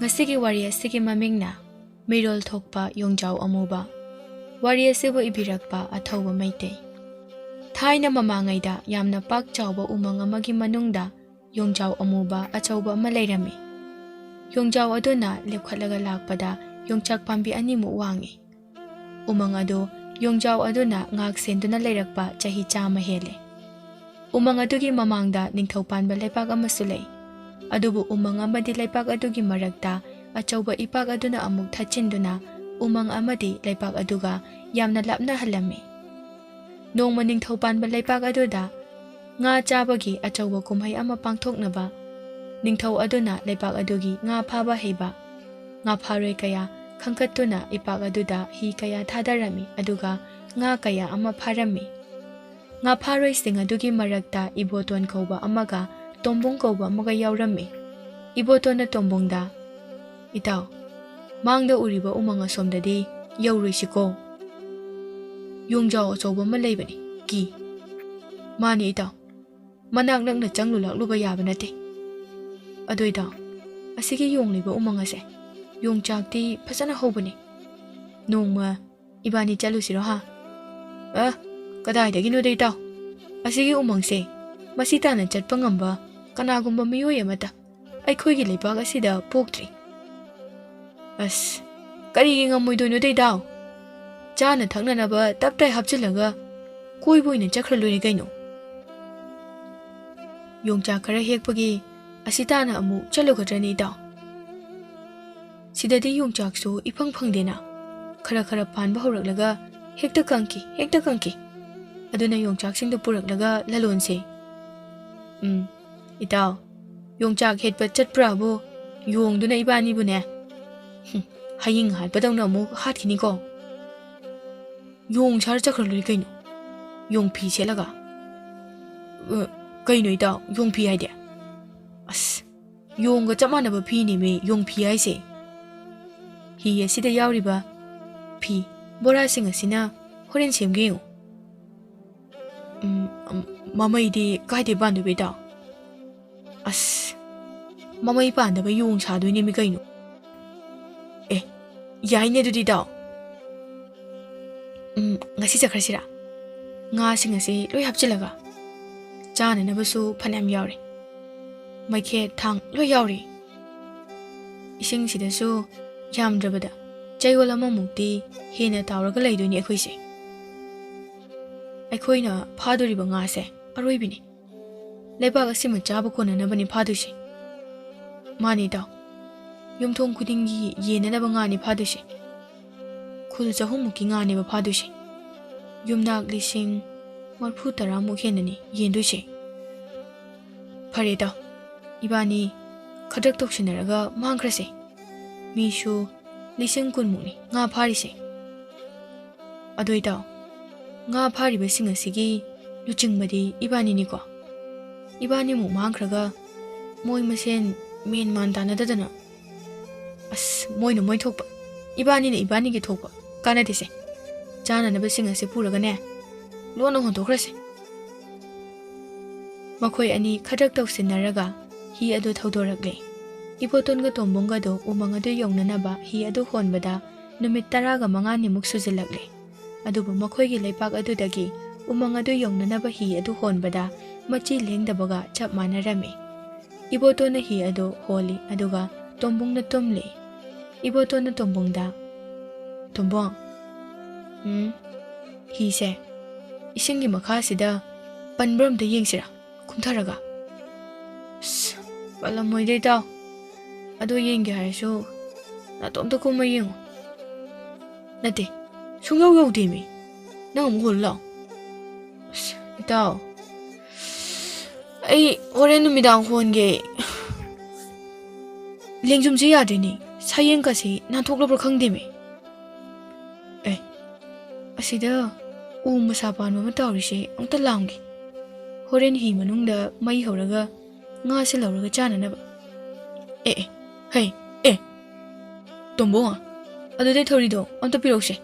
ꯉꯁꯤꯒꯤ ꯋꯥꯔꯤ ꯑꯁꯤꯒꯤ ꯃꯃꯤꯡꯅ ꯃꯤꯔꯣꯜ ꯊꯣꯛꯄ ꯌꯣꯡꯖꯥꯎ ꯑꯃꯨꯕ. ꯋꯥꯔꯤ ꯑꯁꯤꯕꯨ ꯏꯕꯤꯔꯛꯄ ꯑꯊꯧꯕ ꯃꯩꯇꯩ. ꯊꯥꯏꯅ ꯃꯃꯥꯡꯉꯩꯗ ꯌꯥꯝꯅ ꯄꯥꯛ ꯆꯥꯎꯕ ꯎꯃꯪ ꯑꯃꯒꯤ ꯃꯅꯨꯡꯗ ꯌꯣꯡꯖꯥꯎ ꯑꯃꯨꯕ ꯑꯆꯧꯕ ꯑꯃ ꯂꯩꯔꯝꯃꯤ. ꯌꯣꯡꯖꯥꯎ ꯑꯗꯨꯅ ꯂꯦꯞꯈꯠꯂꯒ ꯂꯥꯛꯄꯗ ꯌꯣꯡꯆꯥꯛ ꯄꯥꯝꯕꯤ ꯑꯅꯤꯃꯨꯛ ꯋꯥꯡꯏ. ꯎꯃꯪ ꯑꯗꯨ ꯌꯣꯡꯖꯥꯎ ꯑꯗꯨꯅ ꯉꯥꯛ ꯁꯦꯟꯗꯨꯅ ꯂꯩꯔꯛꯄ ꯆꯍꯤ 100 ꯍꯦꯜꯂꯦ. ꯎꯃꯪ ꯑꯗꯨꯒꯤ ꯃꯃꯥꯡꯗ ꯅꯤꯡꯊꯧ ꯄꯥꯟꯕ ꯂꯩꯄꯥꯛ ꯑꯃꯁꯨ ꯂꯩ. ꯑꯗꯨꯕꯨ ꯎꯃꯪ ꯑꯃꯗꯤ ꯂꯩꯄꯥꯛ ꯑꯗꯨꯒꯤ ꯃꯔꯛꯇ ꯑꯆꯧꯕ ꯏꯄꯥꯛ ꯑꯗꯨꯅ ꯑꯃꯨꯛ ꯊꯠꯆꯤꯟꯗꯨꯅ ꯎꯃꯪ ꯑꯃꯗꯤ ꯂꯩꯄꯥꯛ ꯑꯗꯨꯒ ꯌꯥꯝꯅ ꯂꯥꯞꯅꯍꯜꯂꯝꯃꯤ. ꯅꯣꯡꯃ ꯅꯤꯡꯊꯧ ꯄꯥꯟꯕ ꯂꯩꯄꯥꯛ ꯑꯗꯨꯗ ꯉꯥ ꯆꯥꯕꯒꯤ ꯑꯆꯧꯕ ꯀꯨꯝꯍꯩ ꯑꯃ ꯄꯥꯡꯊꯣꯛꯅꯕ ꯅꯤꯡꯊꯧ ꯑꯗꯨꯅ ꯂꯩꯄꯥꯛ ꯑꯗꯨꯒꯤ ꯉꯥ ꯐꯥꯕ ꯍꯩꯕ ꯉꯥꯐꯥꯔꯣꯏ ꯀꯌꯥ ꯈꯟꯈꯠꯇꯨꯅ ꯏꯄꯥꯛ ꯑꯗꯨꯗ ꯍꯤ kaya ꯊꯥꯗꯔꯝꯃꯤ ꯑꯗꯨꯒ ꯉꯥ kaya ꯑꯃ ꯐꯥꯔꯝꯃꯤ. ꯉꯥꯐꯥꯔꯣꯏꯁꯤꯡ ꯑꯗꯨꯒꯤ ꯃꯔꯛꯇ ꯏꯕꯣꯇꯣꯟ ꯀꯧꯕ ꯑꯃꯒ ꯇꯣꯝꯕꯨꯡ ꯀꯧꯕ ꯑꯃꯒ ꯌꯥꯎꯔꯝꯃꯤ. ꯏꯕꯣꯇꯣꯟꯅ ꯇꯣꯝꯕꯨꯡꯗ, "ꯏꯇꯥꯎ, ꯃꯥꯡꯗ ꯎꯔꯤꯕ ꯎꯃꯪ ꯑꯁꯣꯝꯗꯗꯤ ꯌꯧꯔꯨꯏꯁꯤꯀꯣ. ꯌꯣꯡꯖꯥꯎ ꯑꯆꯧꯕ ꯑꯃ ꯂꯩꯕꯅꯤ, ꯀꯤ." "ꯃꯥꯅꯤ ꯏꯇꯥꯎ, ꯃꯅꯥꯛ ꯅꯛꯅ ꯆꯪꯂꯨ ꯂꯥꯛꯂꯨꯕ ꯌꯥꯕ ꯅꯠꯇꯦ." "ꯑꯗꯨ ꯏꯇꯥꯎ, ꯑꯁꯤꯒꯤ ꯌꯣꯡꯂꯤꯕ ꯎꯃꯪ ꯑꯁꯦ ꯌꯣꯡꯆꯥꯛꯇꯤ ꯐꯖꯅ ꯍꯧꯕꯅꯤ. ꯅꯣꯡꯃ 이반이 ꯆꯠꯂꯨꯁꯤꯔꯣ ꯍꯥ?" "ꯀꯗꯥꯏꯗꯒꯤꯅꯣꯗ ꯏꯇꯥꯎ, ꯑꯁꯤꯒꯤ ꯎꯃꯪꯁꯦ ꯃꯁꯤ ꯇꯥꯅ ꯆꯠꯄ ꯉꯝꯕ ꯀꯅꯥꯒꯨꯝꯕ ꯃꯤꯑꯣꯏ ꯑꯃꯠꯇ ꯑꯩꯈꯣꯏꯒꯤ ꯂꯩꯄꯥꯛ ꯑꯁꯤꯗ ꯄꯣꯛꯇ꯭ꯔꯤ." "ꯑꯁ, ꯀꯔꯤꯒꯤ ꯉꯝꯃꯣꯏꯗꯣꯏꯅꯣꯗ ꯏꯇꯥꯎ? ꯆꯥꯅ ꯊꯛꯅꯅꯕ ꯇꯞꯇꯥꯏ ꯍꯥꯞꯆꯤꯜꯂꯒ ꯀꯣꯏꯕ ꯑꯣꯏꯅ ꯆꯠꯈ꯭ꯔ ꯂꯣꯏꯔꯦ ꯀꯩꯅꯣ." "ꯌꯣꯡꯆꯥꯛ ꯈꯔ ꯍꯦꯛꯄꯒꯤ ꯑꯁꯤ ꯇꯥꯅ ꯑꯃꯨꯛ ꯆꯠꯂꯨꯒꯗ꯭ꯔꯅꯤ ꯏꯇꯥꯎ? ꯁꯤꯗꯗꯤ ꯌꯣꯡꯆꯥꯛꯁꯨ ꯏꯐꯪ ꯐꯪꯗꯦꯅ. ꯈꯔ ꯄꯥꯟꯕ ꯍꯧꯔꯛꯂꯒ ꯍꯦꯛꯇ ꯀꯪꯈꯤ. ꯑꯗꯨꯅ ꯌꯣꯡꯆꯥꯛꯁꯤꯡꯗꯨ ꯄꯨꯔꯛꯂꯒ ꯂꯂꯣꯟꯁꯦ." "ꯏꯇꯥꯎ, ꯌꯣꯡꯆꯥꯛ ꯍꯦꯠꯄ ꯆꯠꯄ꯭ꯔꯥꯕꯨ ꯌꯣꯡꯗꯨꯅ 이반이ꯕꯨꯅꯦ ꯍꯌꯤꯡ ꯍꯥꯠꯄꯗꯧꯅ ꯑꯃꯨꯛ ꯍꯥꯠꯈꯤꯅꯤꯀꯣ." "ꯌꯣꯡ ꯁꯥꯔ ꯆꯠꯈ꯭ꯔ ꯂꯣꯏꯔꯦ ꯀꯩꯅꯣ, ꯌꯣꯡꯐꯤ ꯁꯦꯠꯂꯒ." "ꯀꯩꯅꯣ ꯏꯇꯥꯎ, ꯌꯣꯡꯐꯤ ꯍꯥꯏꯗꯤ?" "ꯑꯁ, ꯌꯣꯡꯒ ꯆꯞ ꯃꯥꯟꯅꯕ ꯐꯤꯅꯦꯃꯤ ꯌꯣꯡꯐꯤ ꯍꯥꯏꯁꯦ. ꯍꯤ ꯑꯁꯤꯗ ꯌꯥꯎꯔꯤꯕ ꯐꯤ ꯕꯣꯔꯥꯁꯤꯡ ꯑꯁꯤꯅ ꯍꯣꯔꯦꯟ ꯁꯦꯝꯒꯦ ꯌꯦꯡꯉꯨ." "ꯃꯃꯩꯗꯤ ꯀꯥꯏꯗꯩ ꯄꯥꯟꯗꯣꯏꯕ ꯏꯇꯥꯎ?" "ꯑꯁ, ꯃꯃꯩ ꯄꯥꯟꯗꯕ ꯌꯣꯡ ꯁꯥꯗꯣꯏꯅꯦꯃꯤ ꯀꯩꯅꯣ." "ꯌꯥꯏꯅꯦ ꯑꯗꯨꯗꯤ ꯏꯇꯥꯎ." "ꯉꯁꯤ ꯆꯠꯈ꯭ꯔꯁꯤꯔꯥ? ꯉꯥꯁꯤꯡ ꯑꯁꯤ ꯂꯣꯏ ꯍꯥꯞꯆꯤꯜꯂꯒ ꯆꯥꯅꯅꯕꯁꯨ ꯐꯅꯌꯥꯝ ꯌꯥꯎꯔꯦ. ꯃꯩꯈꯦꯠ ꯊꯥꯡ ꯂꯣꯏ ꯌꯥꯎꯔꯤ. ꯏꯁꯤꯡꯁꯤꯗꯁꯨ ꯌꯥꯝꯗ꯭ꯔꯕꯗ ꯆꯌꯣꯜ ꯑꯃꯃꯨꯛꯇꯤ ꯍꯦꯟꯅ ꯇꯥꯎꯔꯒ ꯂꯩꯗꯣꯏꯅꯤ ꯑꯩꯈꯣꯏꯁꯦ. ꯑꯩꯈꯣꯏꯅ ꯐꯥꯗꯣꯔꯤꯕ ꯉꯥꯁꯦ ꯑꯔꯣꯏꯕꯤꯅꯤ. ꯂꯩꯕꯥꯛ ꯑꯁꯤꯃ ꯆꯥꯕ ꯀꯣꯟꯅꯅꯕꯅꯤ ꯐꯥꯗꯣꯏꯁꯦ." "ꯃꯥꯅꯤ ꯏꯇꯥꯎ, ꯌꯨꯝꯊꯣꯡ ꯈꯨꯗꯤꯡꯒꯤ ꯌꯦꯟꯅꯅꯕ ꯉꯥꯅꯤ ꯐꯥꯗꯣꯏꯁꯦ. ꯈꯨꯜ 100ꯃꯨꯛꯀꯤ ꯉꯥꯅꯦꯕ ꯐꯥꯗꯣꯏꯁꯦ. ꯌꯨꯝꯅꯥꯛ 30-40-50ꯃꯨꯛ ꯍꯦꯟꯅꯅꯤ ꯌꯦꯟꯗꯣꯏꯁꯦ." "ꯐꯔꯦ ꯏꯇꯥꯎ, 이반이 ꯈꯗ꯭ꯔꯛ ꯇꯧꯁꯤꯟꯅꯔꯒ ꯃꯥꯡꯈ꯭ꯔꯁꯦ. ꯃꯤꯁꯨ 20,000ꯃꯨꯛꯅꯤ ꯉꯥ ꯐꯥꯔꯤꯁꯦ." "ꯑꯗꯣ ꯏꯇꯥꯎ, ꯉꯥ ꯐꯥꯔꯤꯕꯁꯤꯡ ꯑꯁꯤꯒꯤ ꯂꯨꯆꯤꯡꯕꯗꯤ 이반이니ꯀꯣ? 이반이ꯃꯨꯛ ꯃꯥꯡꯈ꯭ꯔꯒ ꯃꯣꯏ ꯃꯁꯦꯟ ꯃꯦꯟ ꯃꯥꯟ ꯇꯥꯟꯅꯗꯗꯅ." "ꯑꯁ, ꯃꯣꯏꯅ ꯃꯣꯏ ꯊꯣꯛꯄ, 이반이ꯅ 이반이ꯒꯤ ꯊꯣꯛꯄ, ꯀꯥꯟꯅꯗꯦꯁꯦ. ꯆꯥꯅꯅꯕꯁꯤꯡ ꯑꯁꯤ ꯄꯨꯔꯒꯅꯦ ꯂꯣꯟꯅ ꯍꯣꯟꯗꯣꯛꯈ꯭ꯔꯁꯦ." ꯃꯈꯣꯏ ꯑꯅꯤ ꯈꯗ꯭ꯔꯛ ꯇꯧꯁꯤꯟꯅꯔꯒ ꯍꯤ ꯑꯗꯨ ꯊꯧꯗꯣꯔꯛꯂꯦ. ꯏꯕꯣꯇꯣꯟꯒ ꯇꯣꯝꯕꯨꯡꯒꯗꯣ ꯎꯃꯪ ꯑꯗꯨ ꯌꯧꯅꯅꯕ ꯍꯤ ꯑꯗꯨ ꯍꯣꯟꯕꯗ ꯅꯨꯃꯤꯠ 15ꯅꯤꯃꯨꯛ ꯁꯨꯖꯤꯜꯂꯛꯂꯦ. ꯑꯗꯨꯕꯨ ꯃꯈꯣꯏꯒꯤ ꯂꯩꯄꯥꯛ ꯑꯗꯨꯗꯒꯤ ꯎꯃꯪ ꯑꯗꯨ ꯌꯧꯅꯅꯕ ꯍꯤ ꯑꯗꯨ ꯍꯣꯟꯕꯗ ꯃꯆꯤ ꯂꯦꯡꯗꯕꯒ ꯆꯞ ꯃꯥꯟꯅꯔꯝꯃꯤ. 이보톤ꯅ ꯍꯤ ꯑꯗꯨ ꯍꯣꯜꯂꯤ ꯑꯗꯨꯒ ꯇꯣꯝꯕꯨꯡꯅ ꯇꯨꯝꯂꯤ. 이보톤ꯅ ꯇꯣꯝꯕꯨꯡꯗ, "ꯇꯣꯝꯕꯨꯡ, ꯍꯤꯁꯦ 이ꯁꯤꯡꯒꯤ ꯃꯈꯥꯁꯤꯗ ꯄꯟꯕ꯭ꯔ ꯑꯝꯇ ꯌꯦꯡꯁꯤꯔꯥ ꯀꯨꯝꯊꯔꯒ?" "ꯑꯁ, ꯄꯜꯂꯝꯃꯣꯏꯗ ꯏꯇꯥꯎ. ꯑꯗꯣ ꯌꯦꯡꯒꯦ ꯍꯥꯏꯔꯁꯨ ꯅꯇꯣꯝꯇ ꯀꯨꯝꯃ ꯌꯦꯡꯉꯨ." "ꯅꯠꯇꯦ, ꯁꯨꯡꯌꯧ ꯌꯧꯗꯦꯃꯤ. ꯅꯪ ꯑꯃꯨꯛ ꯍꯣꯜꯂꯨ ꯂꯥꯛꯑꯣ." "ꯑꯁ, ꯏꯇꯥꯎ, ꯑꯩ ꯍꯣꯔꯦꯟ ꯅꯨꯃꯤꯗꯥꯡ ꯍꯣꯟꯒꯦ. ꯂꯦꯡꯖꯨꯝꯁꯦ ꯌꯥꯗ꯭ꯔꯦꯅꯦ. ꯁꯥꯌꯦꯡꯀꯁꯤ ꯅꯥꯟꯊꯣꯛꯂꯕ꯭ꯔꯥ ꯈꯪꯗꯦꯃꯤ." "ꯑꯁꯤꯗ ꯎ ꯃꯁꯥ ꯄꯥꯟꯕ ꯑꯃ ꯇꯧꯔꯤꯁꯦ ꯑꯝꯇ ꯂꯥꯝꯒꯦ. ꯍꯣꯔꯦꯟ ꯍꯤ ꯃꯅꯨꯡꯗ ꯃꯩ ꯍꯧꯔꯒ ꯉꯥꯁꯦ ꯂꯧꯔꯒ ꯆꯥꯅꯅꯕ." "ꯍꯩ, ꯇꯣꯝꯕꯨꯡ, ꯑꯗꯨꯗꯩ ꯊꯧꯔꯤꯗꯣ ꯑꯝꯇ ꯄꯤꯔꯧꯁꯦ.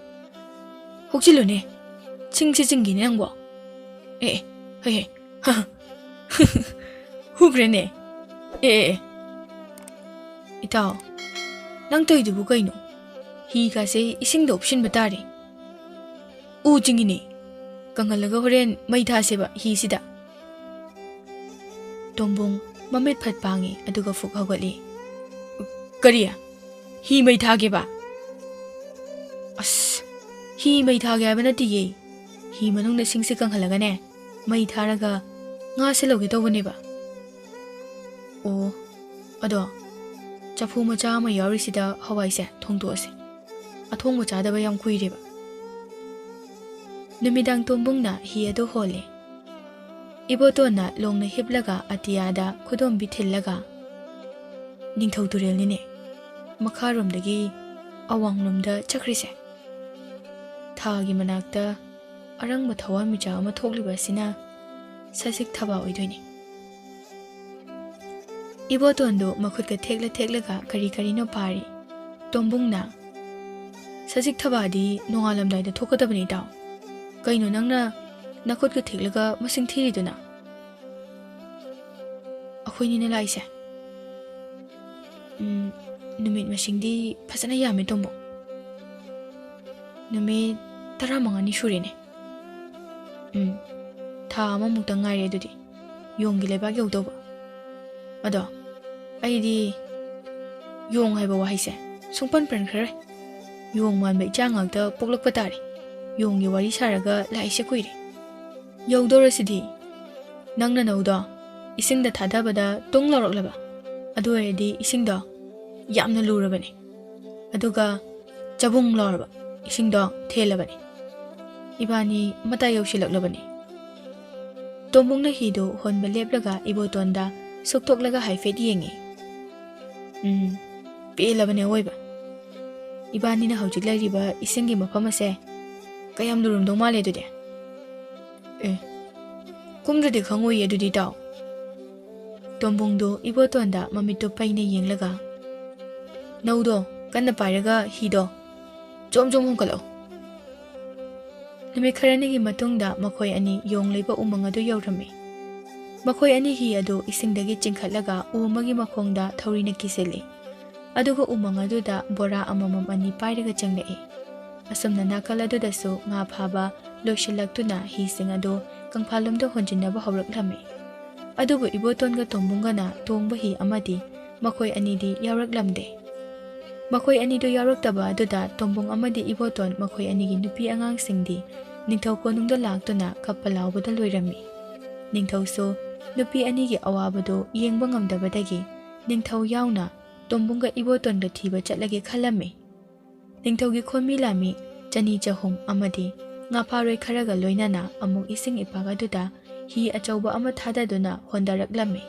ꯍꯨꯛꯆꯤꯜꯂꯨꯅꯦ. ꯆꯤꯡꯁꯦ ꯆꯤꯡꯒꯤꯅꯦ ꯅꯪꯕꯣ." "ꯍꯩ, ꯍꯨꯈ꯭ꯔꯦꯅꯦ." "ꯏꯇꯥꯎ, ꯅꯪ ꯇꯧꯏꯗꯨꯕꯨ ꯀꯩꯅꯣ? ꯍꯤꯒꯥꯁꯦ ꯏꯁꯤꯡꯗ ꯎꯞꯁꯤꯟꯕ ꯇꯥꯔꯦ. ꯎ ꯆꯤꯡꯉꯤꯅꯦ. ꯀꯪꯍꯜꯂꯒ ꯍꯣꯔꯦꯟ ꯃꯩ ꯊꯥꯁꯦꯕ ꯍꯤꯁꯤꯗ. ꯇꯣꯝꯕꯨꯡ ꯃꯃꯤꯠ ꯐꯠ ꯄꯥꯡꯉꯤ ꯑꯗꯨꯒ ꯐꯨꯛ ꯍꯧꯒꯠꯂꯤ. ꯀꯔꯤ? ꯍꯤ ꯃꯩ ꯊꯥꯒꯦꯕ? ꯑꯁ, ꯍꯤ ꯃꯩ ꯊꯥꯒꯦ ꯍꯥꯏꯕ ꯅꯠꯇꯤꯌꯦ. ꯍꯤ ꯃꯅꯨꯡꯗ ꯁꯤꯡꯁꯦ ꯀꯪꯍꯜꯂꯒꯅꯦ ꯃꯩ ꯊꯥꯔꯒ ꯉꯥꯁꯦ ꯂꯧꯒꯦ ꯇꯧꯕꯅꯦꯕ. ꯑꯣ, ꯑꯗꯣ ꯆꯐꯨ ꯃꯆꯥ ꯑꯃ ꯌꯥꯎꯔꯤꯁꯤꯗ ꯍꯋꯥꯏꯁꯦ ꯊꯣꯡꯗꯣꯛꯑꯁꯦ. ꯑꯊꯣꯡꯕ ꯆꯥꯗꯕ ꯌꯥꯝ ꯀꯨꯏꯔꯦꯕ. ꯅꯨꯃꯤꯗꯥꯡ ꯇꯣꯝꯕꯨꯡꯅ ꯍꯤ ꯑꯗꯨ ꯍꯣꯜꯂꯦ. ꯏꯕꯣꯇꯣꯟꯅ ꯂꯣꯡꯅ ꯍꯤꯞꯂꯒ ꯑꯇꯤꯌꯥꯗ ꯈꯨꯗꯣꯝꯕꯤ ꯊꯤꯜꯂꯒ ꯅꯤꯡꯊꯧ ꯇꯨꯔꯦꯜꯅꯤꯅꯦ ꯃꯈꯥꯔꯣꯝꯗꯒꯤ ꯑꯋꯥꯡꯂꯣꯝꯗ ꯆꯠꯈ꯭ꯔꯤꯁꯦ. ꯊꯥꯒꯤ ꯃꯅꯥꯛꯇ ꯑꯔꯪꯕ ꯊꯋꯥꯟꯃꯤꯆꯥꯛ ꯑꯃ ꯊꯣꯛꯂꯤꯕ ꯑꯁꯤꯅ ꯁꯖꯤꯛ ꯊꯕꯥ ꯑꯣꯏꯗꯣꯏꯅꯤ. ꯏꯕꯣꯇꯣꯟꯗꯨ ꯃꯈꯨꯠꯀ ꯊꯦꯛꯂꯒ ꯀꯔꯤ ꯀꯔꯤꯅꯣ ꯄꯥꯔꯤ. ꯇꯣꯝꯕꯨꯡꯅ ꯁꯖꯤꯛ ꯊꯕꯥꯗꯤ ꯅꯣꯡꯉꯥꯜꯂꯝꯗꯥꯏꯗ ꯊꯣꯛꯀꯗꯕꯅꯤ ꯏꯇꯥꯎ. ꯀꯩꯅꯣ ꯅꯪꯅ ꯅꯈꯨꯠꯀ ꯊꯦꯛꯂꯒ ꯃꯁꯤꯡ ꯊꯤꯔꯤꯗꯨꯅ? ꯑꯩꯈꯣꯏꯅꯤꯅ ꯂꯥꯛꯏꯁꯦ ꯅꯨꯃꯤꯠ ꯃꯁꯤꯡꯗꯤ ꯐꯖꯅ ꯌꯥꯝꯃꯦ ꯇꯣꯝꯕꯨꯡ. ꯅꯨꯃꯤꯠ 15ꯅꯤ ꯁꯨꯔꯦꯅꯦ. ꯊꯥ ꯑꯃꯃꯨꯛꯇ ꯉꯥꯏꯔꯦ ꯑꯗꯨꯗꯤ ꯌꯣꯡꯒꯤ ꯂꯩꯕꯥꯛ ꯌꯧꯗꯧꯕ. ꯑꯗꯣ ꯑꯩꯗꯤ ꯌꯣꯡ ꯍꯥꯏꯕ ꯋꯥꯍꯩꯁꯦ ꯁꯨꯡꯄꯟ ꯄꯟꯈ꯭ꯔꯔꯣꯏ. ꯌꯣꯡ ꯃꯥꯟꯕ ꯏꯆꯥ ꯉꯥꯛꯇ ꯄꯣꯛꯂꯛꯄ ꯇꯥꯔꯦ. ꯌꯣꯡꯒꯤ ꯋꯥꯔꯤ ꯁꯥꯔꯒ ꯂꯥꯛꯏꯁꯦ ꯀꯨꯏꯔꯦ. ꯌꯧꯗꯧꯔꯁꯤꯗꯤ. ꯅꯪ ꯅꯅꯧꯗꯣ ꯏꯁꯤꯡꯗ ꯊꯥꯗꯕꯗ ꯇꯨꯡ ꯂꯥꯎꯔꯛꯂꯕ. ꯑꯗꯨ ꯑꯣꯏꯔꯗꯤ ꯏꯁꯤꯡꯗꯣ ꯌꯥꯝꯅ ꯂꯨꯔꯕꯅꯤ. ꯑꯗꯨꯒ ꯆꯕꯨꯡ ꯂꯥꯎꯔꯕ ꯏꯁꯤꯡꯗꯣ ꯊꯦꯜꯂꯕꯅꯤ. ꯏꯕꯥꯅꯤ ꯃꯇꯥꯏ ꯌꯧꯁꯤꯜꯂꯛꯂꯕꯅꯤ. ꯇꯣꯝꯕꯨꯡꯅ ꯍꯤꯗꯨ ꯍꯣꯟꯕ ꯂꯦꯞꯂꯒ ꯏꯕꯣꯇꯣꯟꯗ ꯁꯣꯛꯇꯣꯛꯂꯒ ꯍꯥꯏꯐꯦꯠ ꯌꯦꯡꯉꯤ. ꯄꯦꯜꯂꯕꯅꯦ ꯑꯋꯣꯏꯕ. ꯏꯕꯥꯅꯤꯅ ꯍꯧꯖꯤꯛ ꯂꯩꯔꯤꯕ ꯏꯁꯤꯡꯒꯤ ꯃꯐꯝ ꯑꯁꯦ ꯀꯌꯥꯝ ꯂꯨꯔꯝꯗꯧ ꯃꯥꯜꯂꯦ ꯑꯗꯨꯗꯤ? ꯀꯨꯝꯗ꯭ꯔꯗꯤ ꯈꯪꯉꯣꯏꯌꯦ ꯑꯗꯨꯗꯤ ꯏꯇꯥꯎ. ꯇꯣꯝꯕꯨꯡꯗꯨ ꯏꯕꯣꯇꯣꯟꯗ ꯃꯃꯤꯠꯇꯨ ꯄꯩꯅ ꯌꯦꯡꯂꯒ ꯅꯧꯗꯣ ꯀꯟꯅ ꯄꯥꯏꯔꯒ ꯍꯤꯗꯣ ꯖꯣꯝ ꯖꯣꯝ ꯍꯣꯡꯀꯠꯂꯛꯑꯣ. ꯅꯨꯃꯤꯠ ꯈꯔꯅꯤꯒꯤ ꯃꯇꯨꯡꯗ ꯃꯈꯣꯏ ꯑꯅꯤ ꯌꯣꯡ ꯂꯩꯕ ꯎꯃꯪ ꯑꯗꯨ ꯌꯧꯔꯝꯃꯤ. ꯃꯈꯣꯏ ꯑꯅꯤ ꯍꯤ ꯑꯗꯨ ꯏꯁꯤꯡꯗꯒꯤ ꯆꯤꯡꯈꯠꯂꯒ ꯎ ꯑꯃꯒꯤ ꯃꯈꯣꯡꯗ ꯊꯧꯔꯤꯅ ꯀꯤꯁꯤꯜꯂꯤ. ꯑꯗꯨꯒ ꯎꯃꯪ ꯑꯗꯨꯗ ꯕꯣꯔꯥ ꯑꯃꯃꯝ ꯑꯅꯤ ꯄꯥꯏꯔꯒ ꯆꯪꯂꯛꯏ. ꯑꯁꯨꯝꯅ ꯅꯥꯀꯜ ꯑꯗꯨꯗꯁꯨ ꯉꯥ ꯐꯥꯕ ꯂꯣꯏꯁꯤꯜꯂꯛꯇꯨꯅ ꯍꯤꯁꯤꯡ ꯑꯗꯨ ꯀꯪꯐꯥꯜꯂꯣꯝꯗ ꯍꯣꯟꯖꯤꯟꯅꯕ ꯍꯧꯔꯛꯂꯝꯃꯤ. ꯑꯗꯨꯕꯨ ꯏꯕꯣꯇꯣꯟꯒ ꯇꯣꯝꯕꯨꯡꯒꯅ ꯇꯣꯡꯕ ꯍꯤ ꯑꯃꯗꯤ ꯃꯈꯣꯏ ꯑꯅꯤꯗꯤ ꯌꯥꯎꯔꯛꯂꯝꯗꯦ. ꯃꯈꯣꯏ ꯑꯅꯤꯗꯨ ꯌꯥꯎꯔꯛꯇꯕ ꯑꯗꯨꯗ ꯇꯣꯝꯕꯨꯡ ꯑꯃꯗꯤ ꯏꯕꯣꯇꯣꯟ ꯃꯈꯣꯏ ꯑꯅꯤꯒꯤ ꯅꯨꯄꯤ ꯑꯉꯥꯡꯁꯤꯡꯗꯤ ꯅꯤꯡꯊꯧ ꯀꯣꯅꯨꯡꯗ ꯂꯥꯛꯇꯨꯅ ꯀꯞꯄ ꯂꯥꯎꯕꯗ ꯂꯣꯏꯔꯝꯃꯤ. ꯅꯤꯡꯊꯧꯁꯨ ꯅꯨꯄꯤ ꯑꯅꯤꯒꯤ ꯑꯋꯥꯕꯗꯨ ꯌꯦꯡꯕ ꯉꯝꯗꯕꯗꯒꯤ ꯅꯤꯡꯊꯧ ꯌꯥꯎꯅ ꯇꯣꯝꯕꯨꯡꯒ ꯏꯕꯣꯇꯣꯟꯒ ꯊꯤꯕ ꯆꯠꯂꯒꯦ ꯈꯜꯂꯝꯃꯤ. ꯅꯤꯡꯊꯧꯒꯤ ꯈꯣꯟꯃꯤ ꯂꯥꯟꯃꯤ 200-300 ꯑꯃꯗꯤ ꯉꯥꯐꯥꯔꯣꯏ ꯈꯔꯒ ꯂꯣꯏꯅꯅ ꯑꯃꯨꯛ ꯏꯁꯤꯡ ꯏꯄꯥꯛ ꯑꯗꯨꯗ ꯍꯤ ꯑꯆꯧꯕ ꯑꯃ ꯊꯥꯗꯗꯨꯅ ꯍꯣꯟꯗꯔꯛꯂꯝꯃꯤ.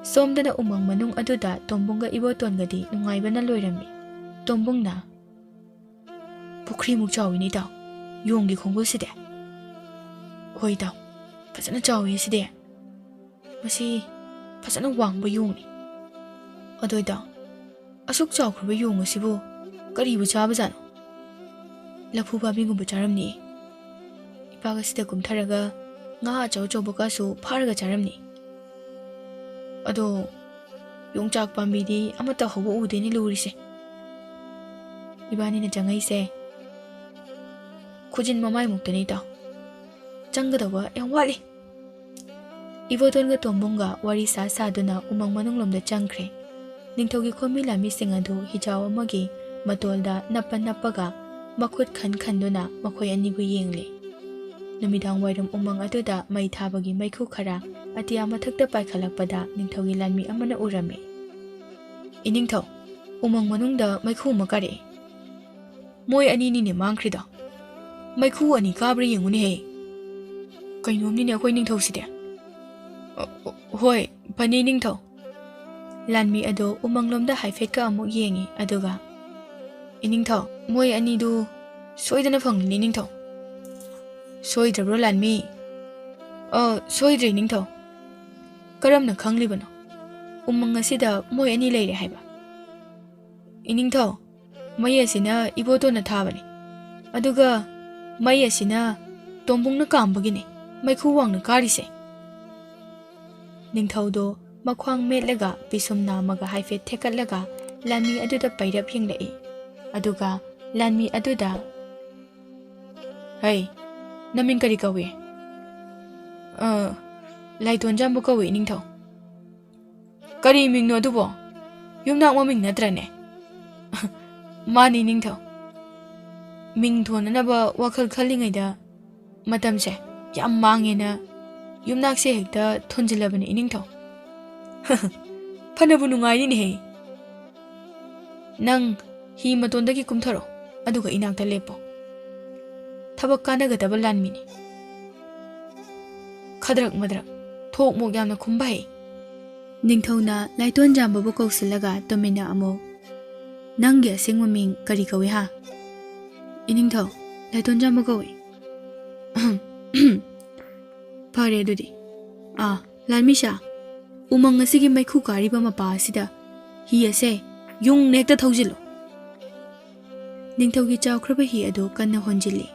ꯁꯣꯝꯗꯅ ꯎꯃꯪ ꯃꯅꯨꯡ ꯑꯗꯨꯗ ꯇꯣꯝꯕꯨꯡꯒ ꯏꯕꯣꯇꯣꯟꯒꯗꯤ ꯅꯨꯡꯉꯥꯏꯕꯅ ꯂꯣꯏꯔꯝꯃꯤ. ꯇꯣꯝꯕꯨꯡꯅ ꯄꯨꯈ꯭ꯔꯤꯃꯨꯛ ꯆꯥꯎꯋꯤꯅꯦ ꯏꯇꯥꯎ ꯌꯣꯡꯒꯤ ꯈꯣꯡꯒꯨꯜꯁꯤꯗꯤ. ꯍꯣꯏ ꯏꯇꯥꯎ, ꯐꯖꯅ ꯆꯥꯎꯋꯤ ꯁꯤꯗꯤ. ꯃꯁꯤ ꯐꯖꯅ ꯋꯥꯡꯕ ꯌꯣꯡꯅꯤ. ꯑꯗꯣ ꯏꯇꯥꯎ, ꯑꯁꯨꯛ ꯆꯥꯎꯈ꯭ꯔꯕ ꯌꯣꯡ ꯑꯁꯤꯕꯨ ꯀꯔꯤꯕꯨ ꯆꯥꯕꯖꯥꯠꯅꯣ? ꯂꯐꯨ ꯄꯥꯝꯕꯤꯒꯨꯝꯕ ꯆꯥꯔꯝꯅꯤ. ꯏꯄꯥꯛ ꯑꯁꯤꯗ ꯀꯨꯝꯊꯔꯒ ꯉꯥ ꯑꯆꯧ ꯑꯆꯧꯕꯒꯁꯨ ꯐꯥꯔꯒ ꯆꯥꯔꯝꯅꯤ. ꯑꯗꯣ ꯌꯣꯡꯆꯥꯛ ꯄꯥꯝꯕꯤꯗꯤ ꯑꯃꯠꯇ ꯍꯧꯕ ꯎꯗꯦꯅꯦ ꯂꯨꯔꯤꯁꯦ. ꯏꯕꯥꯅꯤꯅ ꯆꯪꯉꯛꯏꯁꯦ ꯈꯨꯖꯤꯟ ꯃꯃꯥꯏꯃꯨꯛꯇꯅꯤ ꯏꯇꯥꯎ. ꯆꯪꯒꯗꯧꯕ ꯌꯥꯝ ꯋꯥꯠꯂꯤ. ꯏꯕꯣꯇꯣꯟꯒ ꯇꯣꯝꯕꯨꯡꯒ ꯋꯥꯔꯤ ꯁꯥꯗꯨꯅ ꯎꯃꯪ ꯃꯅꯨꯡꯂꯣꯝꯗ ꯆꯪꯈ꯭ꯔꯦ. ꯅꯤꯡꯊꯧꯒꯤ ꯈꯣꯟꯃꯤ ꯂꯥꯟꯃꯤꯁꯤꯡ ꯑꯗꯨ ꯍꯤꯖꯥꯎ ꯑꯃꯒꯤ ꯃꯇꯣꯜꯗ ꯅꯞꯄꯒ ꯃꯈꯨꯠ ꯈꯟꯗꯨꯅ ꯃꯈꯣꯏ ꯑꯅꯤꯕꯨ ꯌꯦꯡꯂꯤ. ꯅꯨꯃꯤꯗꯥꯡ ꯋꯥꯏꯔꯝ ꯎꯃꯪ ꯑꯗꯨꯗ ꯃꯩ ꯊꯥꯕꯒꯤ ꯃꯩꯈꯨ ꯈꯔ ꯑꯇꯤꯌꯥ ꯃꯊꯛꯇ ꯄꯥꯏꯈꯠꯂꯛꯄꯗ ꯅꯤꯡꯊꯧꯒꯤ ꯂꯥꯟꯃꯤ ꯑꯃꯅ ꯎꯔꯝꯃꯤ. ꯏꯅꯤꯡꯊꯧ, ꯎꯃꯪ ꯃꯅꯨꯡꯗ ꯃꯩꯈꯨ ꯑꯃ ꯀꯥꯔꯛꯏ. ꯃꯣꯏ ꯑꯅꯤꯅꯤꯅꯦ ꯃꯥꯡꯈ꯭ꯔꯤꯗꯣ. ꯃꯩꯈꯨ ꯑꯅꯤ ꯀꯥꯕ꯭ꯔꯥ ꯌꯦꯡꯉꯨꯅꯦꯍꯦ. ꯀꯩꯅꯣꯝꯅꯤꯅꯦ ꯑꯩꯈꯣꯏ ꯅꯤꯡꯊꯧꯁꯤꯗꯤ. ꯍꯣꯏ ꯐꯅꯤ ꯅꯤꯡꯊꯧ. ꯂꯥꯟꯃꯤ ꯑꯗꯨ ꯎꯃꯪꯂꯣꯝꯗ ꯍꯥꯏꯐꯦꯠꯀ ꯑꯃꯨꯛ ꯌꯦꯡꯉꯤ. ꯑꯗꯨꯒ ꯏꯅꯤꯡꯊꯧ, ꯃꯣꯏ ꯑꯅꯤꯗꯨ ꯁꯣꯏꯗꯅ ꯐꯪꯂꯤꯅꯤ ꯅꯤꯡꯊꯧ. ꯁꯣꯏꯗ꯭ꯔꯕ꯭ꯔꯣ ꯂꯥꯟꯃꯤ? ꯁꯣꯏꯗ꯭ꯔꯦ ꯅꯤꯡꯊꯧ. ꯀꯔꯝꯅ ꯈꯪꯂꯤꯕꯅꯣ ꯎꯃꯪ ꯑꯁꯤꯗ ꯃꯣꯏ ꯑꯅꯤ ꯂꯩꯔꯦ ꯍꯥꯏꯕ? ꯏꯅꯤꯡꯊꯧ, ꯃꯩ ꯑꯁꯤꯅ ꯏꯕꯣꯇꯣꯟꯅ ꯊꯥꯕꯅꯤ. ꯑꯗꯨꯒ ꯃꯩ ꯑꯁꯤꯅ ꯇꯣꯝꯕꯨꯡꯅ ꯀꯥꯝꯕꯒꯤꯅꯤ ꯃꯩꯈꯨ ꯋꯥꯡꯅ ꯀꯥꯔꯤꯁꯦ. ꯅꯤꯡꯊꯧꯗꯣ ꯃꯈ꯭ꯋꯥꯡ ꯃꯦꯠꯂꯒ ꯄꯤꯁꯨꯝ ꯅꯥꯝꯃꯒ ꯍꯥꯏꯐꯦꯠ ꯊꯦꯛꯀꯠꯂꯒ ꯂꯥꯟꯃꯤ ꯑꯗꯨꯗ ꯄꯩꯔꯞ ꯌꯦꯡꯂꯛꯏ ꯑꯗꯨꯒ ꯂꯥꯟꯃꯤ ꯑꯗꯨꯗ ꯍꯩ ꯅꯃꯤꯡ ꯀꯔꯤ ꯀꯧꯏ ꯂꯥꯏꯇꯣꯟꯖꯥꯝꯕ ꯀꯧꯏ ꯏꯅꯤꯡꯊꯧ ꯀꯔꯤ ꯃꯤꯡꯅꯣ ꯑꯗꯨꯕꯣ ꯌꯨꯝꯅꯥꯛ ꯃꯃꯤꯡ ꯅꯠꯇ꯭ꯔꯅꯦ ꯃꯥꯅꯤ ꯏꯅꯤꯡꯊꯧ ꯃꯤꯡ ꯊꯣꯟꯅꯅꯕ ꯋꯥꯈꯜ ꯈꯜꯂꯤꯉꯩꯗ ꯃꯇꯝꯁꯦ ꯌꯥꯝ ꯃꯥꯡꯉꯦꯅ ꯌꯨꯝꯅꯥꯛꯁꯦ ꯍꯦꯛꯇ ꯊꯣꯟꯖꯤꯜꯂꯕꯅꯤ ꯏꯅꯤꯡꯊꯧ ꯐꯅꯕꯨ ꯅꯨꯡꯉꯥꯏꯔꯤꯅꯦꯍꯦ ꯅꯪ ꯍꯤ ꯃꯇꯣꯟꯗꯒꯤ ꯀꯨꯝꯊꯔꯣ ꯑꯗꯨꯒ ꯏꯅꯥꯛꯇ ꯂꯦꯞꯄꯣ ꯊꯕꯛ ꯀꯥꯟꯅꯒꯗꯕ ꯂꯥꯟꯃꯤꯅꯤ ꯈꯗ꯭ꯔꯛ ꯃꯗ꯭ꯔꯛ ꯊꯣꯛ ꯃꯣꯛ ꯌꯥꯝꯅ ꯈꯨꯝꯕ ꯍꯩ ꯅꯤꯡꯊꯧꯅ ꯂꯥꯏꯇꯣꯟꯖꯥꯝꯕꯕꯨ ꯀꯧꯁꯤꯜꯂꯒ ꯇꯨꯃꯤꯟꯅ ꯑꯃꯨꯛ ꯅꯪꯒꯤ ꯑꯁꯦꯡꯕ ꯃꯤꯡ ꯀꯔꯤ ꯀꯧꯏ ꯍꯥ ꯏꯅꯤꯡꯊꯧ ꯂꯥꯏꯇꯣꯟꯖꯥꯝꯕ ꯀꯧꯏ ꯐꯔꯦ ꯑꯗꯨꯗꯤ ꯂꯥꯟꯃꯤꯁꯥ ꯎꯃꯪ ꯑꯁꯤꯒꯤ ꯃꯩꯈꯨ ꯀꯥꯔꯤꯕ ꯃꯄꯥ ꯑꯁꯤꯗ ꯍꯤ ꯑꯁꯦ ꯌꯨꯡꯅ ꯍꯦꯛꯇ ꯊꯧꯖꯤꯜꯂꯨ ꯅꯤꯡꯊꯧꯒꯤ ꯆꯥꯎꯈ꯭ꯔꯕ ꯍꯤ ꯑꯗꯨ ꯀꯟꯅ ꯍꯣꯟꯖꯤꯜꯂꯤ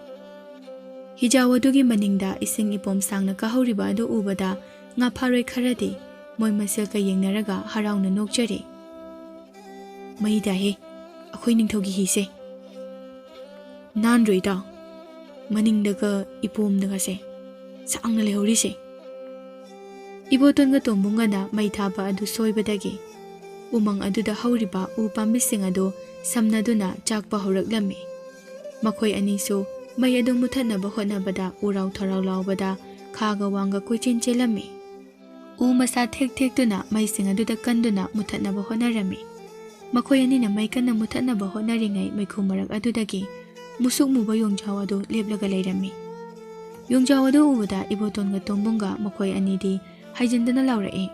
ꯍꯤꯖꯥꯎ ꯑꯗꯨꯒꯤ ꯃꯅꯤꯡꯗ ꯏꯁꯤꯡ ꯏꯄꯣꯝ ꯁꯥꯡꯅ ꯀꯥꯍꯧꯔꯤꯕ ꯑꯗꯨ ꯎꯕꯗ ꯉꯥ ꯐꯥꯔꯣꯏ ꯈꯔꯗꯤ ꯃꯣꯏ ꯃꯁꯦꯜꯒ ꯌꯦꯡꯅꯔꯒ ꯍꯔꯥꯎꯅ ꯅꯣꯛꯆꯔꯤ ꯃꯩ ꯇꯥꯏꯍꯦ ꯑꯩꯈꯣꯏ ꯅꯤꯡꯊꯧꯒꯤ ꯍꯤꯁꯦ ꯅꯥꯟꯗ꯭ꯔꯣ ꯏꯇꯥꯎ ꯃꯅꯤꯡꯗꯒ ꯏꯄꯣꯝꯗꯒꯁꯦ ꯁꯥꯡꯅ ꯂꯩꯍꯧꯔꯤꯁꯦ ꯏꯕꯣꯇꯣꯟꯒ ꯇꯣꯝꯕꯨꯡꯒꯅ ꯃꯩ ꯊꯥꯕ ꯑꯗꯨ ꯁꯣꯏꯕꯗꯒꯤ ꯎꯃꯪ ꯑꯗꯨꯗ ꯍꯧꯔꯤꯕ ꯎ ꯄꯥꯝꯕꯤꯁꯤꯡ ꯑꯗꯨ ꯁꯝꯅꯗꯨꯅ ꯆꯥꯛꯄ ꯍꯧꯔꯛꯂꯝꯃꯤ ꯃꯈꯣꯏ ꯑꯅꯤꯁꯨ ꯃꯩ ꯑꯗꯨ ꯃꯨꯊꯠꯅꯕ ꯍꯣꯠꯅꯕꯗ ꯎꯔꯥꯎ ꯊꯔꯥꯎ ꯂꯥꯎꯕꯗ ꯈꯥꯒ ꯋꯥꯡꯒ ꯀꯣꯏꯆꯦꯟ ꯆꯦꯜꯂꯝꯃꯤ ꯎ ꯃꯁꯥ ꯊꯦꯛ ꯊꯦꯛꯇꯨꯅ ꯃꯩꯁꯤꯡ ꯑꯗꯨꯗ ꯀꯟꯗꯨꯅ ꯃꯨꯊꯠꯅꯕ ꯍꯣꯠꯅꯔꯝꯃꯤ ꯃꯈꯣꯏ ꯑꯅꯤꯅ ꯃꯩ ꯀꯟꯅ ꯃꯨꯊꯠꯅꯕ ꯍꯣꯠꯅꯔꯤꯉꯩ ꯃꯩꯈꯨ ꯃꯔꯛ ꯑꯗꯨꯗꯒꯤ ꯃꯨꯁꯨꯛ ꯃꯨꯕ ꯌꯣꯡꯖꯥꯎ ꯑꯗꯨ ꯂꯦꯞꯂꯒ ꯂꯩꯔꯝꯃꯤ ꯌꯣꯡꯖꯥꯎ ꯑꯗꯨ ꯎꯕꯗ ꯏꯕꯣꯇꯣꯟꯒ ꯇꯣꯝꯕꯨꯡꯒ ꯃꯈꯣꯏ ꯑꯅꯤꯗꯤ ꯍꯥꯏꯖꯤꯟꯗꯨꯅ ꯂꯥꯎꯔꯛꯏ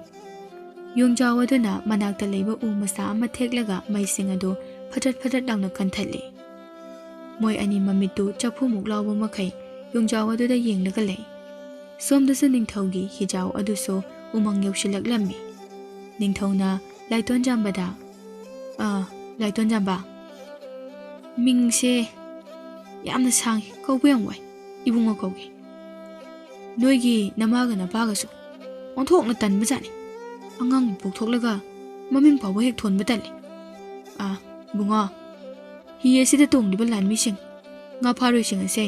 ꯌꯣꯡꯖꯥꯎ ꯑꯗꯨꯅ ꯃꯅꯥꯛꯇ ꯂꯩꯕ ꯎ ꯃꯁꯥ ꯑꯃ ꯊꯦꯛꯂꯒ ꯃꯩꯁꯤꯡ ꯑꯗꯨ ꯐꯗꯠ ꯐꯗꯠ ꯂꯥꯎꯅ ꯀꯟꯊꯠꯂꯤ ꯃꯣꯏ ꯑꯅꯤ ꯃꯃꯤꯠꯇꯨ ꯆꯐꯨꯃꯨꯛ ꯂꯥꯎꯕ ꯃꯈꯩ ꯌꯣꯡꯖꯥꯎ ꯑꯗꯨꯗ ꯌꯦꯡꯂꯒ ꯂꯩ ꯁꯣꯝꯗꯁꯨ ꯅꯤꯡꯊꯧꯒꯤ ꯍꯤꯖꯥꯎ ꯑꯗꯨꯁꯨ ꯎꯃꯪ ꯌꯧꯁꯤꯜꯂꯛꯂꯝꯃꯤ ꯅꯤꯡꯊꯧꯅ ꯂꯥꯏꯇꯣꯟꯖꯥꯝꯕꯗ ꯂꯥꯏꯇꯣꯟꯖꯥꯝꯕ ꯃꯤꯡꯁꯦ ꯌꯥꯝꯅ ꯁꯥꯡꯉꯤ ꯀꯧꯕ ꯌꯥꯝ ꯋꯥꯏ ꯏꯕꯨꯡꯉꯣ ꯀꯧꯒꯦ ꯅꯣꯏꯒꯤ ꯅꯃꯥꯒ ꯅꯄꯥꯒꯁꯨ ꯑꯣꯟꯊꯣꯛꯅ ꯇꯟꯕꯖꯥꯠꯅꯤ ꯑꯉꯥꯡꯕꯨ ꯄꯣꯛꯊꯣꯛꯂꯒ ꯃꯃꯤꯡ ꯐꯥꯎꯕ ꯍꯦꯛ ꯊꯣꯟꯕ ꯇꯜꯂꯤ ꯏꯕꯨꯡꯉꯣ ꯍꯤ ꯑꯁꯤꯗ ꯇꯣꯡꯂꯤꯕ ꯂꯥꯟꯃꯤꯁꯤꯡ ꯉꯥ ꯐꯥꯔꯣꯏꯁꯤꯡ ꯑꯁꯦ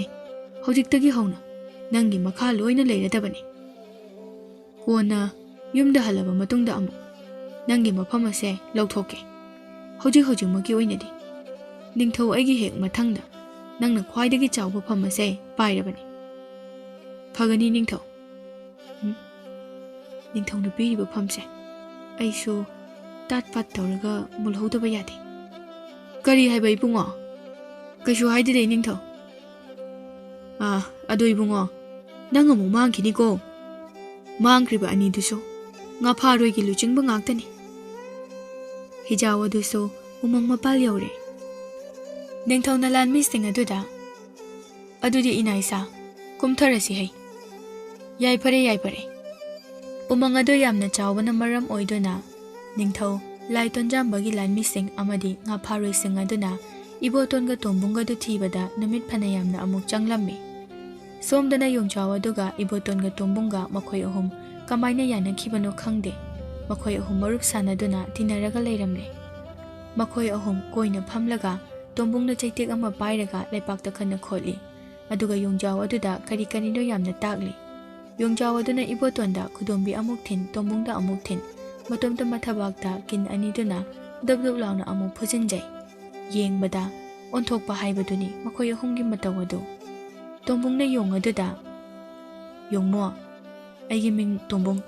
ꯍꯧꯖꯤꯛꯇꯒꯤ ꯍꯧꯅ ꯅꯪꯒꯤ ꯃꯈꯥ ꯂꯣꯏꯅ ꯂꯩꯔꯗꯕꯅꯤ ꯀꯣꯟꯅ ꯌꯨꯝꯗ ꯍꯜꯂꯕ ꯃꯇꯨꯡꯗ ꯑꯃꯨꯛ ꯅꯪꯒꯤ ꯃꯐꯝ ꯑꯁꯦ ꯂꯧꯊꯣꯛꯀꯦ ꯍꯧꯖꯤꯛꯃꯛꯀꯤ ꯑꯣꯏꯅꯗꯤ ꯅꯤꯡꯊꯧ ꯑꯩꯒꯤ ꯍꯦꯛ ꯃꯊꯪꯗ ꯅꯪꯅ ꯈ꯭ꯋꯥꯏꯗꯒꯤ ꯆꯥꯎꯕ ꯐꯝ ꯑꯁꯦ ꯄꯥꯏꯔꯕꯅꯤ ꯐꯒꯅꯤ ꯅꯤꯡꯊꯧ ꯅꯤꯡꯊꯧꯅ ꯄꯤꯔꯤꯕ ꯐꯝꯁꯦ ꯑꯩꯁꯨ ꯇꯥꯠ ꯄꯥꯠ ꯇꯧꯔꯒ ꯃꯨꯜꯍꯧꯗꯕ ꯌꯥꯗꯦ ꯀꯔꯤ ꯍꯥꯏꯕ ꯏꯕꯨꯡꯉꯣ ꯀꯩꯁꯨ ꯍꯥꯏꯗꯦ ꯅꯤꯡꯊꯧ ꯑꯗꯣ ꯏꯕꯨꯡꯉꯣ ꯅꯪ ꯑꯃꯨꯛ ꯃꯥꯡꯈꯤꯅꯤꯀꯣ ꯃꯥꯡꯈ꯭ꯔꯤꯕ ꯑꯅꯤꯗꯨꯁꯨ ꯉꯥ ꯐꯥꯔꯣꯏꯒꯤ ꯂꯨꯆꯤꯡꯕ ꯉꯥꯛꯇꯅꯤ ꯍꯤꯖꯥꯎ ꯑꯗꯨꯁꯨ ꯎꯃꯪ ꯃꯄꯥꯜ ꯌꯧꯔꯦ ꯅꯤꯡꯊꯧꯅ ꯂꯥꯟꯃꯤꯁꯤꯡ ꯑꯗꯨꯗ ꯑꯗꯨꯗꯤ ꯏꯅꯥꯏꯁꯥ ꯀꯨꯝꯊꯔꯁꯤ ꯍꯩ ꯌꯥꯏꯐꯔꯦ ꯌꯥꯏꯐꯔꯦ ꯎꯃꯪ ꯑꯗꯨ ꯌꯥꯝꯅ ꯆꯥꯎꯕꯅ ꯃꯔꯝ ꯑꯣꯏꯗꯨꯅ ꯅꯤꯡꯊꯧ ꯂꯥꯏꯇꯣꯟꯖꯥꯝꯕꯒꯤ ꯂꯥꯟꯃꯤꯁꯤꯡ ꯑꯃꯗꯤ ꯉꯥ ꯐꯥꯔꯣꯏꯁꯤꯡ ꯑꯗꯨꯅ ꯏꯕꯣꯇꯣꯟꯒ ꯇꯣꯝꯕꯨꯡꯒꯗꯨ ꯊꯤꯕꯗ ꯅꯨꯃꯤꯠ ꯐꯅ ꯌꯥꯝꯅ ꯑꯃꯨꯛ ꯆꯪꯂꯝꯃꯤ ꯁꯣꯝꯗꯅ ꯌꯣꯡꯆꯥꯎ ꯑꯗꯨꯒ ꯏꯕꯣꯇꯣꯟꯒ ꯇꯣꯝꯕꯨꯡꯒ ꯃꯈꯣꯏ ꯑꯍꯨꯝ ꯀꯃꯥꯏꯅ ꯌꯥꯅꯈꯤꯕꯅꯣ ꯈꯪꯗꯦ ꯃꯈꯣꯏ ꯑꯍꯨꯝ ꯃꯔꯨꯞ ꯁꯥꯟꯅꯗꯨꯅ ꯇꯤꯟꯅꯔꯒ ꯂꯩꯔꯝꯂꯦ ꯃꯈꯣꯏ ꯑꯍꯨꯝ ꯀꯣꯏꯅ ꯐꯝꯂꯒ ꯇꯣꯝꯕꯨꯡꯅ ꯆꯩꯇꯦꯛ ꯑꯃ ꯄꯥꯏꯔꯒ ꯂꯩꯄꯥꯛꯇ ꯈꯟꯅ ꯈꯣꯠꯂꯤ ꯑꯗꯨꯒ ꯌꯣꯡꯖꯥꯎ ꯑꯗꯨꯗ ꯀꯔꯤ ꯀꯔꯤꯅꯣ ꯌꯥꯝꯅ ꯇꯥꯛꯂꯤ ꯌꯣꯡꯖꯥꯎ ꯑꯗꯨꯅ ꯏꯕꯣꯇꯣꯟꯗ ꯈꯨꯗꯣꯝꯕꯤ ꯑꯃꯨꯛ ꯊꯤꯟ ꯇꯣꯝꯕꯨꯡꯗ ꯑꯃꯨꯛ ꯊꯤꯟ ꯃꯇꯣꯝꯇ ꯃꯊꯕꯥꯛꯇ ꯀꯤꯟ ꯑꯅꯤꯗꯨꯅ ꯗꯨꯞ ꯗꯨꯞ ꯂꯥꯎꯅ ꯑꯃꯨꯛ ꯐꯨꯖꯤꯟꯖꯩ ꯌꯦꯡꯕꯗ ꯑꯣꯟꯊꯣꯛꯄ ꯍꯥꯏꯕꯗꯨꯅꯤ ꯃꯈꯣꯏ ꯑꯍꯨꯝꯒꯤ ꯃꯇꯧ ꯑꯗꯨ ꯇꯣꯝꯕꯨꯡꯅ ꯌꯣꯡ ꯑꯗꯨꯗ ꯌꯣꯡꯃꯣ ꯑꯩꯒꯤ ꯃꯤꯡ ꯇꯣꯝꯕꯨꯡ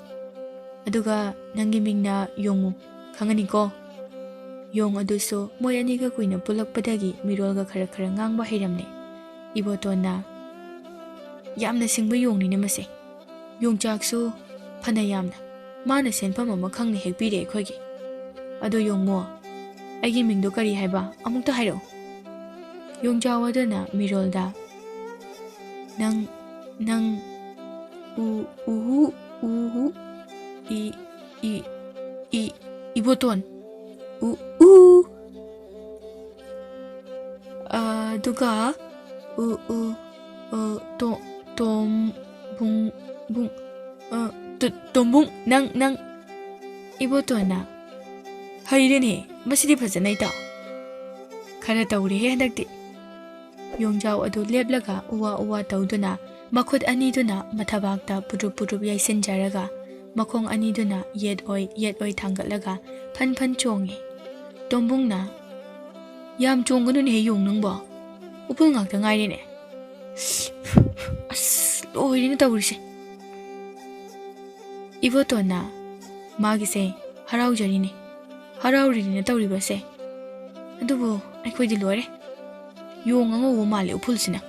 ꯑꯗꯨꯒ ꯅꯪꯒꯤ ꯃꯤꯡꯅ ꯌꯣꯡꯃꯨ ꯈꯪꯉꯅꯤꯀꯣ ꯌꯣꯡ ꯑꯗꯨꯁꯨ ꯃꯣꯏ ꯑꯅꯤꯒ ꯀꯨꯏꯅ ꯄꯨꯜꯂꯛꯄꯗꯒꯤ ꯃꯤꯔꯣꯜꯒ ꯈꯔ ꯈꯔ ꯉꯥꯡꯕ ꯍꯩꯔꯝꯂꯦ ꯏꯕꯣꯇꯣꯟꯅ ꯌꯥꯝꯅ ꯁꯤꯡꯕ ꯌꯣꯡꯅꯤꯅꯦ ꯃꯁꯦ ꯌꯣꯡꯆꯥꯛꯁꯨ ꯐꯅ ꯌꯥꯝꯅ ꯃꯥꯅ ꯁꯦꯟꯐꯝ ꯑꯃ ꯈꯪꯅ ꯍꯦꯛ ꯄꯤꯔꯦ ꯑꯩꯈꯣꯏꯒꯤ ꯑꯗꯣ ꯌꯣꯡꯃꯣ ꯑꯩꯒꯤ ꯃꯤꯡꯗꯣ ꯀꯔꯤ ꯍꯥꯏꯕ ꯑꯃꯨꯛꯇ ꯍꯥꯏꯔꯛꯎ ꯌꯣꯡꯖꯥꯎ ꯑꯗꯨꯅ ꯃꯤꯔꯣꯜꯗ ꯅꯪ ꯎꯍꯨ 이보돈 누가 돈붕 낭 이보돈아 하이레네 ꯃꯁꯤꯗꯤ ꯐꯖꯅ ꯏꯇꯥꯎ ꯈꯔ ꯇꯧꯔꯦꯍꯦ ꯍꯟꯗꯛꯇꯤ ꯌꯣꯡꯖꯥꯎ ꯑꯗꯨ ꯂꯦꯞꯂꯒ ꯎꯋꯥ ꯎꯋꯥ ꯇꯧꯗꯨꯅ ꯃꯈꯨꯠ ꯑꯅꯤꯗꯨꯅ ꯃꯊꯕꯥꯛꯇ ꯄꯨꯗ꯭ꯔꯨꯞ ꯌꯩꯁꯤꯟꯖꯔꯒ ꯃꯈꯣꯡ ꯑꯅꯤꯗꯨꯅ ꯌꯦꯠ ꯑꯣꯏ ꯊꯥꯡꯒꯠꯂꯒ ꯐꯟ ꯐꯟ ꯆꯣꯡꯉꯤ ꯇꯣꯝꯕꯨꯡꯅ ꯌꯥꯝ ꯆꯣꯡꯒꯅꯨꯅꯦꯍꯦ ꯌꯣꯡ ꯅꯪꯕꯣ ꯎꯐꯨꯜ ꯉꯥꯛꯇ ꯉꯥꯏꯔꯦꯅꯦ ꯑꯁ ꯂꯣꯏꯔꯦꯅ ꯇꯧꯔꯤꯁꯦ ꯏꯕꯣꯇꯣꯟꯅ ꯃꯥꯒꯤꯁꯦ ꯍꯔꯥꯎꯔꯤꯅꯦ ꯇꯧꯔꯤꯕꯁꯦ ꯑꯗꯨꯕꯨ ꯑꯩꯈꯣꯏꯗꯤ ꯂꯣꯏꯔꯦ ꯌꯣꯡ ꯑꯉꯧꯕ ꯃꯥꯜꯂꯦ ꯎꯐꯨꯜꯁꯤꯅ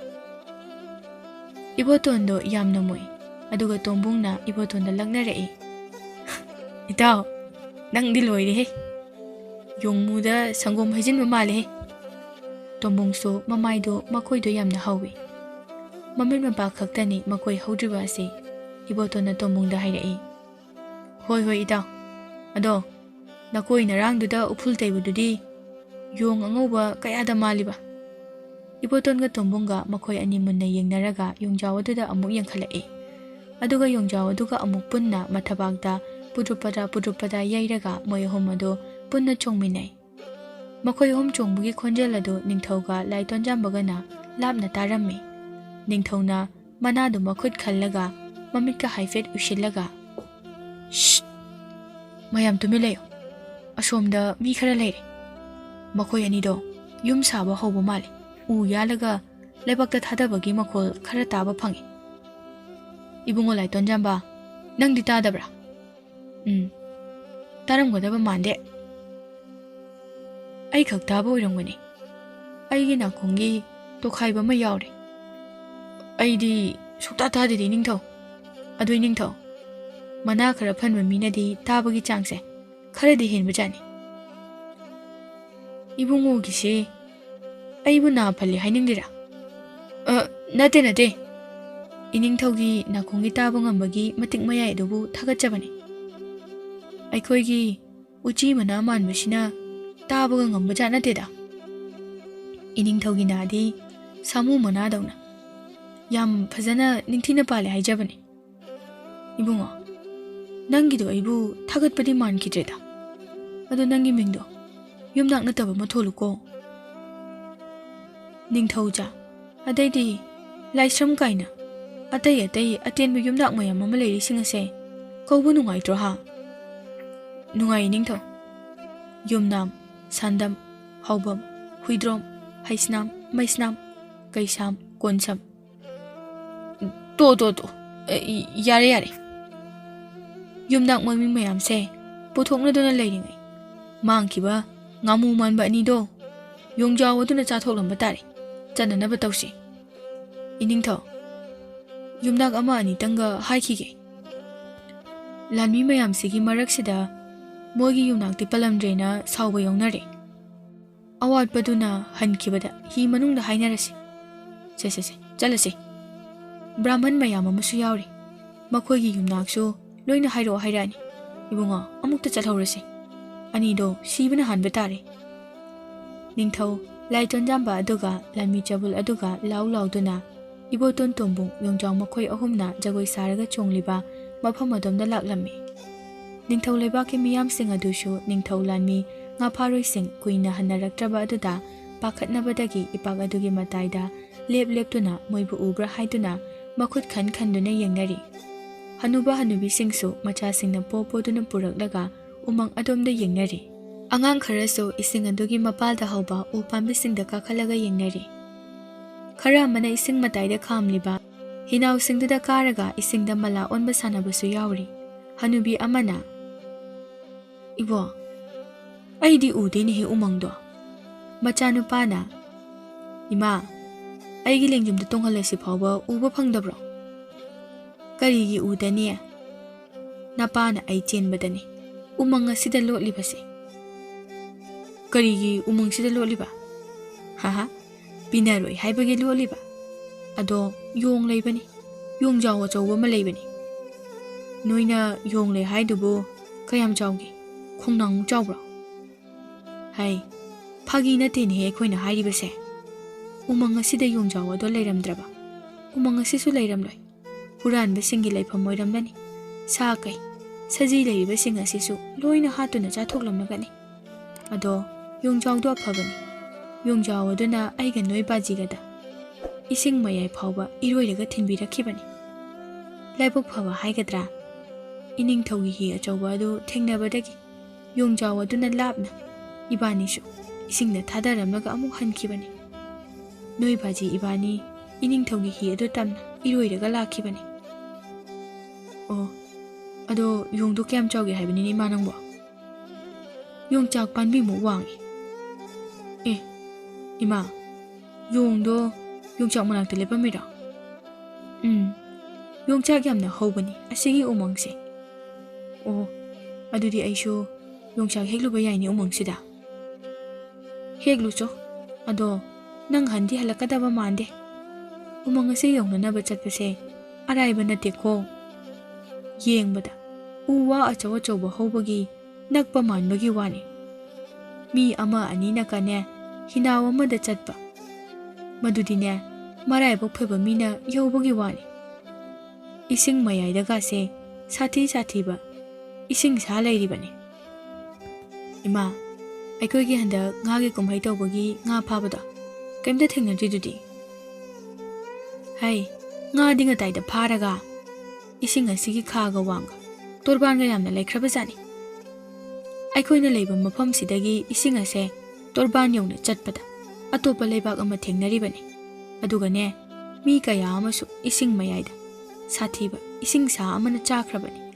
ꯏꯕꯣꯇꯣꯟꯗꯣ ꯌꯥꯝꯅ ꯃꯣꯏ ꯑꯗꯨꯒ ꯇꯣꯝꯕꯨꯡꯅ ꯏꯕꯣꯇꯣꯟꯗ ꯂꯛꯅꯔꯛꯏ ꯏꯇꯥꯎ ꯅꯪꯗꯤ ꯂꯣꯏꯔꯦꯍꯦ ꯌꯣꯡꯃꯨꯗ ꯁꯪꯒꯣꯝ ꯍꯩꯖꯤꯟꯕ ꯃꯥꯜꯂꯦꯍꯦ ꯇꯣꯝꯕꯨꯡꯁꯨ ꯃꯃꯥꯏꯗꯣ ꯃꯈꯣꯏꯗꯣ ꯌꯥꯝꯅ ꯍꯧꯋꯤ ꯃꯃꯤꯠ ꯃꯄꯥ ꯈꯛꯇꯅꯤ ꯃꯈꯣꯏ ꯍꯧꯗ꯭ꯔꯤꯕ ꯑꯁꯤ ꯏꯕꯣꯇꯣꯟꯅ ꯇꯣꯝꯕꯨꯡꯗ ꯍꯥꯏꯔꯛꯏ ꯍꯣꯏ ꯏꯇꯥꯎ ꯑꯗꯣ ꯅꯀꯣꯏ ꯅꯔꯥꯡꯗꯨꯗ ꯎꯐꯨꯜ ꯇꯩꯕꯗꯨꯗꯤ ꯌꯣꯡ ꯑꯉꯧꯕ ꯀꯌꯥꯗ ꯃꯥꯜꯂꯤꯕ ꯏꯕꯣꯇꯣꯟꯒ ꯇꯣꯝꯕꯨꯡꯒ ꯃꯈꯣꯏ ꯑꯅꯤ ꯃꯨꯟꯅ ꯌꯦꯡꯅꯔꯒ ꯌꯣꯡꯖꯥꯎ ꯑꯗꯨꯗ ꯑꯃꯨꯛ ꯌꯦꯡꯈꯠꯂꯛꯏ ꯑꯗꯨꯒ ꯌꯣꯡꯖꯥꯎ ꯑꯗꯨꯒ ꯑꯃꯨꯛ ꯄꯨꯟꯅ ꯃꯊꯕꯥꯛꯇ ꯄꯨꯗ꯭ꯔꯨꯞꯄꯗ ꯌꯩꯔꯒ ꯃꯣꯏ ꯑꯍꯨꯝ ꯑꯗꯨ ꯄꯨꯟꯅ ꯆꯣꯡꯃꯤꯟꯅꯩ ꯃꯈꯣꯏ ꯑꯍꯨꯝ ꯆꯣꯡꯕꯒꯤ ꯈꯣꯟꯖꯦꯜ ꯑꯗꯨ ꯅꯤꯡꯊꯧꯒ ꯂꯥꯏꯇꯣꯟꯖꯥꯝꯕꯒꯅ ꯂꯥꯞꯅ ꯇꯥꯔꯝꯃꯤ ꯅꯤꯡꯊꯧꯅ ꯃꯅꯥꯗꯨ ꯃꯈꯨꯠ ꯈꯜꯂꯒ ꯃꯃꯤꯠꯀ ꯍꯥꯏꯐꯦꯠ ꯎꯏꯁꯤꯜꯂꯒ ꯁꯤꯠ ꯃꯌꯥꯝ ꯇꯨꯃꯤꯟ ꯂꯩꯌꯨ ꯑꯁꯣꯝꯗ ꯃꯤ ꯈꯔ ꯂꯩꯔꯦ ꯃꯈꯣꯏ ꯑꯅꯤꯗꯣ ꯌꯨꯝ ꯁꯥꯕ ꯍꯧꯕ ꯃꯥꯜꯂꯦ ꯎ ꯌꯥꯜꯂꯒ ꯂꯩꯕꯥꯛꯇ ꯊꯥꯗꯕꯒꯤ ꯃꯈꯣꯜ ꯈꯔ ꯇꯥꯕ ꯐꯪꯉꯤ 이붕어 라이ton잠바 ꯅꯪꯗꯤ ꯇꯥꯗꯕ꯭ꯔꯥ ꯇꯥꯔꯝꯒꯗꯕ ꯃꯥꯟꯗꯦ ꯑꯩ ꯈꯛ ꯇꯥꯕ ꯑꯣꯏꯔꯝꯒꯅꯤ ꯑꯩꯒꯤ ꯅꯥꯀꯣꯡꯒꯤ ꯇꯣꯈꯥꯏꯕ ꯑꯃ ꯌꯥꯎꯔꯦ ꯑꯩꯗꯤ ꯁꯨꯛꯇꯥ ꯇꯥꯗꯦ ꯅꯤꯡꯊꯧ ꯑꯗꯨꯏ ꯅꯤꯡꯊꯧ ꯃꯅꯥ ꯈꯔ ꯐꯟꯕ ꯃꯤꯅꯗꯤ ꯇꯥꯕꯒꯤ ꯆꯥꯡꯁꯦ ꯈꯔꯗꯤ ꯍꯦꯟꯕꯖꯥꯠꯅꯤ 이붕어ꯒꯤꯁꯦ ꯑꯩꯕꯨ ꯅꯥ ꯐꯜꯂꯦ ꯍꯥꯏꯅꯤꯡꯗꯤꯔꯥ ꯅꯠꯇꯦ 이닝ꯊꯧꯒꯤ ꯅꯥꯀꯣꯡꯒꯤ ꯇꯥꯕ ꯉꯝꯕꯒꯤ ꯃꯇꯤꯛ ꯃꯌꯥꯏ ꯑꯗꯨꯕꯨ ꯊꯥꯒꯠꯆꯕꯅꯤ ꯑꯩꯈꯣꯏꯒꯤ ꯎꯆꯤ ꯃꯅꯥ ꯃꯥꯟꯕꯁꯤꯅ ꯇꯥꯕꯒ ꯉꯝꯕꯖꯥꯠ ꯅꯠꯇꯦꯗ 이닝ꯊꯧꯒꯤ ꯅꯥꯗꯤ ꯁꯥꯃꯨ ꯃꯅꯥꯗꯧꯅ ꯌꯥꯝ ꯐꯖꯅ ꯅꯤꯡꯊꯤꯅ ꯄꯥꯜꯂꯦ ꯍꯥꯏꯖꯕꯅꯤ 이붕어 ꯅꯪꯒꯤꯗꯣ ꯑꯩꯕꯨ ꯊꯥꯒꯠꯄꯗꯤ ꯃꯥꯟꯈꯤꯗ꯭ꯔꯦꯗ ꯑꯗꯣ ꯅꯪꯒꯤ ꯃꯤꯡꯗꯣ ꯌꯨꯝꯅꯥꯛ ꯅꯠꯇꯕ ꯑꯃ ꯊꯣꯜꯂꯨꯀꯣ ꯅꯤꯡꯊꯧꯖꯥ ꯑꯗꯩꯗꯤ ꯂꯥꯏꯁ꯭ꯔꯝ ꯀꯥꯏꯅ ꯑꯇꯩ ꯑꯇꯦꯟꯕ ꯌꯨꯝꯅꯥꯛ ꯃꯌꯥꯝ ꯑꯃ ꯂꯩꯔꯤꯁꯤꯡ ꯑꯁꯦ ꯀꯧꯕ ꯅꯨꯡꯉꯥꯏꯇ꯭ꯔꯣ ꯍꯥ ꯅꯨꯡꯉꯥꯏ ꯅꯤꯡꯊꯧ ꯌꯨꯝꯅꯥꯝ ꯁꯥꯟꯗꯝ ꯍꯥꯎꯕꯝ ꯍꯨꯏꯗ꯭ꯔꯣꯝ ꯍꯩꯁꯅꯥꯝ ꯃꯩꯁꯅꯥꯝ ꯀꯩꯁꯥꯝ ꯀꯣꯟꯁꯝ ꯇꯣ ꯌꯥꯔꯦ ꯌꯨꯝꯅꯥꯛ ꯃꯃꯤꯡ ꯃꯌꯥꯝꯁꯦ ꯄꯨꯊꯣꯛꯅꯗꯨꯅ ꯂꯩꯔꯤꯉꯩ ꯃꯥꯡꯈꯤꯕ ꯉꯥꯃꯨ ꯃꯥꯟꯕ ꯑꯅꯤꯗꯣ ꯌꯣꯡꯖꯥꯎ ꯑꯗꯨꯅ ꯆꯥꯊꯣꯛꯂꯝꯕ ꯇꯥꯔꯦ ꯆꯠꯅꯅꯕ ꯇꯧꯁꯤ 이닝ꯊꯧ ꯌꯨꯝꯅꯥꯛ ꯑꯃ ꯑꯅꯤꯇꯪꯒ ꯍꯥꯏꯈꯤꯒꯦ ꯂꯥꯟꯃꯤ ꯃꯌꯥꯝꯁꯤꯒꯤ ꯃꯔꯛꯁꯤꯗ ꯃꯣꯏꯒꯤ ꯌꯨꯝꯅꯥꯛꯇꯤ ꯄꯜꯂꯝꯗ꯭ꯔꯦꯅ ꯁꯥꯎꯕ ꯌꯥꯎꯅꯔꯦ ꯑꯋꯥꯠꯄꯗꯨꯅ ꯍꯟꯈꯤꯕꯗ ꯍꯤ ꯃꯅꯨꯡꯗ ꯍꯥꯏꯅꯔꯁꯤ ꯁꯦ ꯆꯠꯂꯁꯤ ꯕ꯭ꯔꯥꯍꯃꯟ ꯃꯌꯥꯝ ꯑꯃꯁꯨ ꯌꯥꯎꯔꯤ ꯃꯈꯣꯏꯒꯤ ꯌꯨꯝꯅꯥꯛꯁꯨ ꯂꯣꯏꯅ ꯍꯥꯏꯔꯛꯑꯅꯤ 이붕어 ꯑꯃꯨꯛꯇ ꯆꯠꯍꯧꯔꯁꯤ ꯑꯅꯤꯗꯣ ꯁꯤꯕꯅ ꯍꯥꯟꯕ ꯇꯥꯔꯦ ꯅꯤꯡꯊꯧ ꯂꯥꯏꯇꯣꯟꯖꯥꯝꯕ ꯑꯗꯨꯒ ꯂꯥꯟꯃꯤ ꯆꯕꯨꯜ ꯑꯗꯨꯒ ꯂꯥꯎꯗꯨꯅ ꯏꯕꯣꯇꯣꯟ ꯇꯣꯝꯕꯨꯡ ꯌꯣꯡꯖꯥꯎ ꯃꯈꯣꯏ ꯑꯍꯨꯝꯅ ꯖꯒꯣꯏ ꯁꯥꯔꯒ ꯆꯣꯡꯂꯤꯕ ꯃꯐꯝ ꯑꯗꯣꯝꯗ ꯂꯥꯛꯂꯝꯃꯤ ꯅꯤꯡꯊꯧ ꯂꯩꯕꯥꯛꯀꯤ ꯃꯤꯌꯥꯝꯁꯤꯡ ꯑꯗꯨꯁꯨ ꯅꯤꯡꯊꯧ ꯂꯥꯟꯃꯤ ꯉꯥꯐꯥꯔꯣꯏꯁꯤꯡ ꯀꯨꯏꯅ ꯍꯟꯅꯔꯛꯇ꯭ꯔꯕ ꯑꯗꯨꯗ ꯄꯥꯈꯠꯅꯕꯗꯒꯤ ꯏꯄꯥꯛ ꯑꯗꯨꯒꯤ ꯃꯇꯥꯏꯗ ꯂꯦꯞꯇꯨꯅ ꯃꯣꯏꯕꯨ ꯎꯕ꯭ꯔꯥ ꯍꯥꯏꯗꯨꯅ ꯃꯈꯨꯠ ꯈꯟꯗꯨꯅ ꯌꯦꯡꯅꯔꯤ ꯍꯅꯨꯕ ꯍꯅꯨꯕꯤꯁꯤꯡꯁꯨ ꯃꯆꯥꯁꯤꯡꯅ ꯄꯣꯗꯨꯅ ꯄꯨꯔꯛꯂꯒ ꯎꯃꯪ ꯑꯗꯣꯝꯗ ꯌꯦꯡꯅꯔꯤ ꯑꯉꯥꯡ ꯈꯔꯁꯨ ꯏꯁꯤꯡ ꯑꯗꯨꯒꯤ ꯃꯄꯥꯜꯗ ꯍꯧꯕ ꯎ ꯄꯥꯝꯕꯤꯁꯤꯡꯗ ꯀꯥꯈꯠꯂꯒ ꯌꯦꯡꯅꯔꯤ ꯈꯔ ꯑꯃꯅ ꯏꯁꯤꯡ ꯃꯇꯥꯏꯗ ꯈꯥꯝꯂꯤꯕ ꯍꯤꯅꯥꯎꯁꯤꯡꯗꯨꯗ ꯀꯥꯔꯒ ꯏꯁꯤꯡꯗ ꯃꯂꯥ ꯑꯣꯟꯕ ꯁꯥꯟꯅꯕꯁꯨ ꯌꯥꯎꯔꯤ ꯍꯅꯨꯕꯤ ꯑꯃꯅ ꯏꯕꯣ ꯑꯩꯗꯤ ꯎꯗꯦꯅꯦꯍꯦ ꯎꯃꯪꯗꯣ ꯃꯆꯥꯅꯨꯄꯥꯅ ꯏꯃꯥ ꯑꯩꯒꯤ ꯂꯦꯡꯖꯨꯝꯗ ꯇꯣꯡꯍꯜꯂꯁꯤ ꯐꯥꯎꯕ ꯎꯕ ꯐꯪꯗꯕ꯭ꯔꯣ ꯀꯔꯤꯒꯤ ꯎꯗꯅꯤ ꯅꯄꯥꯅ ꯑꯩ ꯆꯦꯟꯕꯗꯅꯤ ꯎꯃꯪ ꯑꯁꯤꯗ ꯂꯣꯠꯂꯤꯕꯁꯦ ꯀꯔꯤꯒꯤ ꯎꯃꯪꯁꯤꯗ ꯂꯣꯠꯂꯤꯕ ꯍꯥ ꯄꯤꯅꯔꯣꯏ ꯍꯥꯏꯕꯒꯤ ꯂꯣꯠꯂꯤꯕ ꯑꯗꯣ ꯌꯣꯡ ꯂꯩꯕꯅꯤ ꯌꯣꯡꯖꯥꯎ ꯑꯆꯧꯕ ꯑꯃ ꯂꯩꯕꯅꯤ ꯅꯣꯏꯅ ꯌꯣꯡ ꯂꯩ ꯍꯥꯏꯗꯨꯕꯨ ꯀꯌꯥꯝ ꯆꯥꯎꯒꯦ ꯈꯣꯡꯅꯥꯡꯃꯨꯛ ꯆꯥꯎꯕ꯭ꯔꯣ ꯍꯥꯏ ꯐꯥꯒꯤ ꯅꯠꯇꯦꯅꯦꯍꯦ ꯑꯩꯈꯣꯏꯅ ꯍꯥꯏꯔꯤꯕꯁꯦ ꯎꯃꯪ ꯑꯁꯤꯗ ꯌꯣꯡꯖꯥꯎ ꯑꯗꯣ ꯂꯩꯔꯝꯗ꯭ꯔꯕ ꯎꯃꯪ ꯑꯁꯤꯁꯨ ꯂꯩꯔꯝꯂꯣꯏ ꯍꯨꯔꯥꯟꯕꯁꯤꯡꯒꯤ ꯂꯩꯐꯝ ꯑꯣꯏꯔꯝꯂꯅꯤ ꯁꯥ ꯀꯩ ꯁꯖꯤ ꯂꯩꯔꯤꯕꯁꯤꯡ ꯑꯁꯤꯁꯨ ꯂꯣꯏꯅ ꯍꯥꯠꯇꯨꯅ ꯆꯥꯊꯣꯛꯂꯝꯂꯒꯅꯤ ꯑꯗꯣ ꯌꯣꯡꯖꯥꯎꯗꯣ ꯑꯐꯕꯅꯤ. ꯌꯣꯡꯖꯥꯎ ꯑꯗꯨꯅ ꯑꯩꯒ ꯅꯣꯏ ꯕꯥꯖꯤꯒꯗ 이싱 마야의 파우바 이로이르가 틴비라키바니. 라이복 파와 하이가드라. 이닝 토기히 어쩌고도 탱나바다기. 용자와 두나 랍나. 이바니쇼. 이싱나 타다람나가 아무 한키바니. 노이 바지 이바니 이닝 토기히 어도 땀나 이로이르가 라키바니. 아도 용도 깸 짜오게 하이바니 마낭보. 용짝 반비 모 왕이. 이마. 용도 용짝 문학들 레바미라. 용짝이 얌나 허우버니 아시기 우멍시. 아두디 아이쇼 용짝 핵루바 야이니 우멍시다. 핵루죠? 아도 낭 한디 할라까다바 만데. 우멍아세 용나나바 잣바세 아라이바 나테코. 예행바다 우와 아차와차오바 허우버기 낙바 만바기 와니. 미 아마 아니나까네 히나와 마다 잣바. 마두디네 마라이복 페바 미나 여우보기 와니. 이싱 마야이다가세 사티바 이싱 사라이리바니. 이마 아이코기 한다 nga기 kumhai tawbagi nga phabada kaimda thengnadridudi. Hai nga dinga taida pharaga ising asigi khaga wanga torbanga yamna laikhrabajani. Aikoina leiba mafam sidagi ising ase torban yongna chatpada atopa leibak ama thengnaribani. Adugane mi kaya amasu ising mayaida sathiba ising sa amana chakrabani.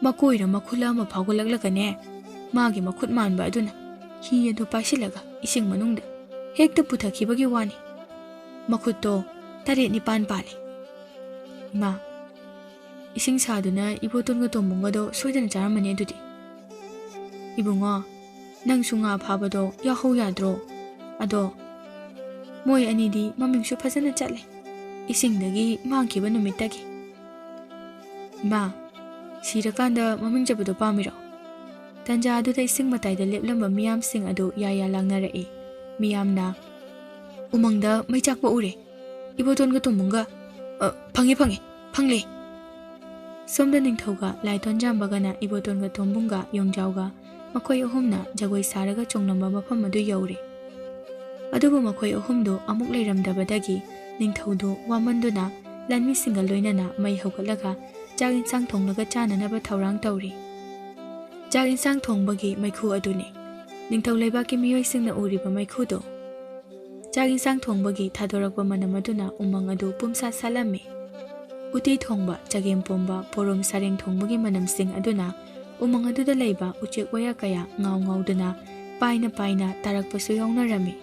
Makoira makhula ama phagulaglagane magi makhut manba aduna hi adu pasilaga ising manungda hekta puthakhibagi wani. Makhutto tare nipan pale. Ma ising saduna ibotonga tombungado soidana charamani adudi. Ibungo nang sunga phabado yahau yadro. Ado moi anidi mamingsu phajana chatle isingdagi mangkiba numittagi. Ma sirakanda maming jabado pamiro. Tanja aduda ising mataida leplamba miyam sing adu yaya langnarae. Miyamna umangda mai chakpa ure. Ibotonga tumunga phangle. Somda ningthauga laiton jambagana ibotonga tombunga yongjauga makhoi ahumna jagoi saraga chongnamba mafam adu yaure. Adubu makhoi ahumdo amuk leiramdabadagi ningthaudo wamanduna lanmi singal loinana mai hogalaga jak insang thonglaga chananaba thaurang tauri. Jak insang thongbagi maikhu adune ningthau leibaki miyoi singna uriba maikhudo. Jak insang thongbagi thadorakba manam aduna umang adu pumsa salame. Uti thongba jagem pomba porom sareng thongbagi manam sing aduna umang aduda leiba uchek waya kaya ngauduna paina tarakpasu yawnarami.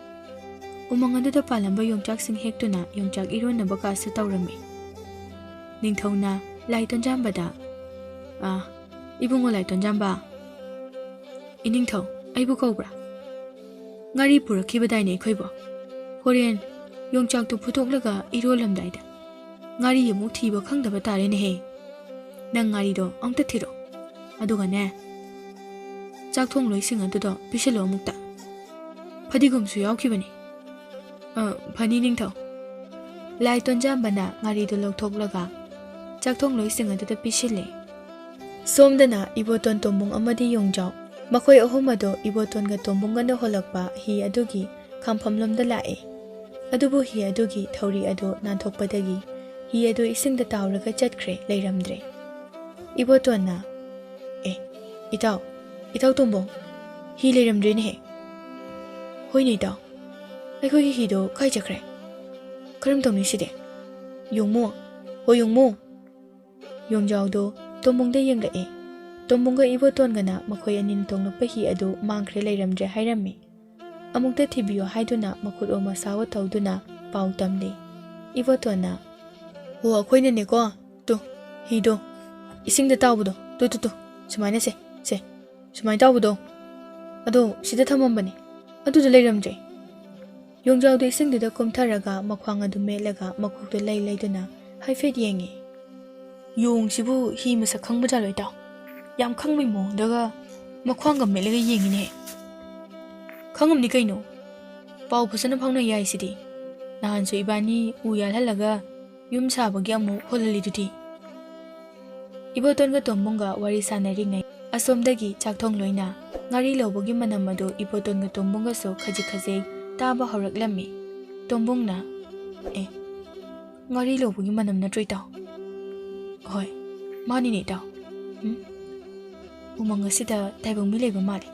Umang aduda palamba yongchak sing hektuna yongchak ironaba kasu tawrami. Ningthauna laiton jambada. Ibungo laiton jamba. Iningthau aibu kaubra. Ngari purakibadaine khoibo. Horen yongchak tu phutoklaga irolamdaida. Ngari yamu thiba khangdaba tarene he. Nang ngari do amta thiro. Adugane chak thong loising adudo piselo mukta. Phadigumsu yaukibani. Phani ningthau. Laiton jambana ngari do lokthoglaga chak thong loising aduda pisile. Somdana iboton tombung amadi yongjau makhoi ahumado iboton ga tombunga no holakpa hi adugi khampham lae. Adubu hi adugi thauri ado nanthokpadagi hi adu isingda tawraga chatkre leiramdre. Ibotonna itaw tombong hi leiramdre ne he. Hoine itaw akhoi hi do khai chakre. Karam tongni side. Yongmo yongjau do tombongda yenglae. Tombonga iboton gana makhoi anin tongnakpa hi adu mangkhre leiramdre hairami. Amukta thibiyo haiduna makhut o masawa tawduna pau tamle. Ibotonna akhoina ne ko to hi do isingda tawbudo to sumaina se sumai tawbudo ado sida thamambani aduda leiramdre. Yongjau do isingda kumtharaga makhwang adu melaga makhukta leiduna haifet yengi. Yong sibu hi masa khangba jaloi taw yam khangmai mo daga makhwanga melaga yengine. Khangamni kaino pau phusana phangna yai sidi nahan so ibani uyal halaga yum sabagi amu holaliduti. Iboton ga tombonga wari sanari ngai asomdagi chakthong loina Ngari loboggi manam adu Ibotonga Tombunga so khaji khajei taba horaklammi. Tombungna ngari loboggi manam natri taw. Hoi, mani ni taw. Umang asida taibang mi leiba mali.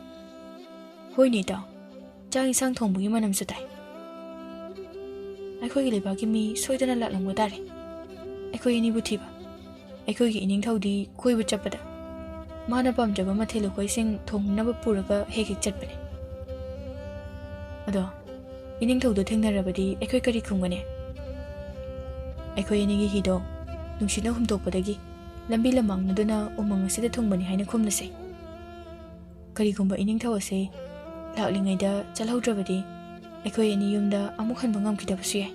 Hoi ni taw. Chang isang thongbugi manam su tai. Aikhoi gi leibagi mi soidana latlamga tare. Aikhoi ani bu thiba. Aikhoi gi ining thawdi khoi bu chapada. Mana pamjaba mathelu koi sing thongnaba puraga hek chatpane. Ado ining thawdo thengnarabadi aikhoi kari khungane. Aikhoi ani gi hido nungsina humtokpadagi lambi lamangna umang asida thungbani haina khumnase. Karigumba ining thawase laklingaida chalhaudrabadi aikhoi ani yumda amuk hanba ngamkidabasu yai.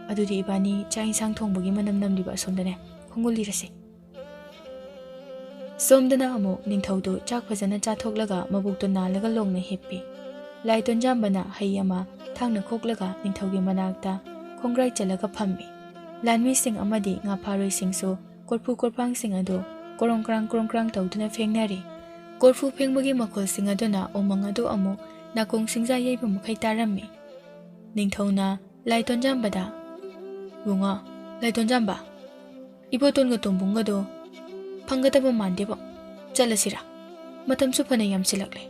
Adudi ibani cha insang thongbagi manam namliba asomdane khungulirase. Somdana amu ningthaudu chak phajana chathoklaga mabukto nalaga longna heppi. Laiton jambana hayama thangna khoklaga ningthaugi manakta khongrai chalaga phammi. Lanmi sing amadi nga pharoi singso korphu korpang sing ado korongkrang tawduna fengnari. Korphu phengmagi makhol sing aduna omang ado amu nakong singja yaiba mukhai tarammi. Ningthauna laiton jambada bunga laiton jamba Iboton ga tombunga do Pangataba mandeba chalasira matam su phana yam silakle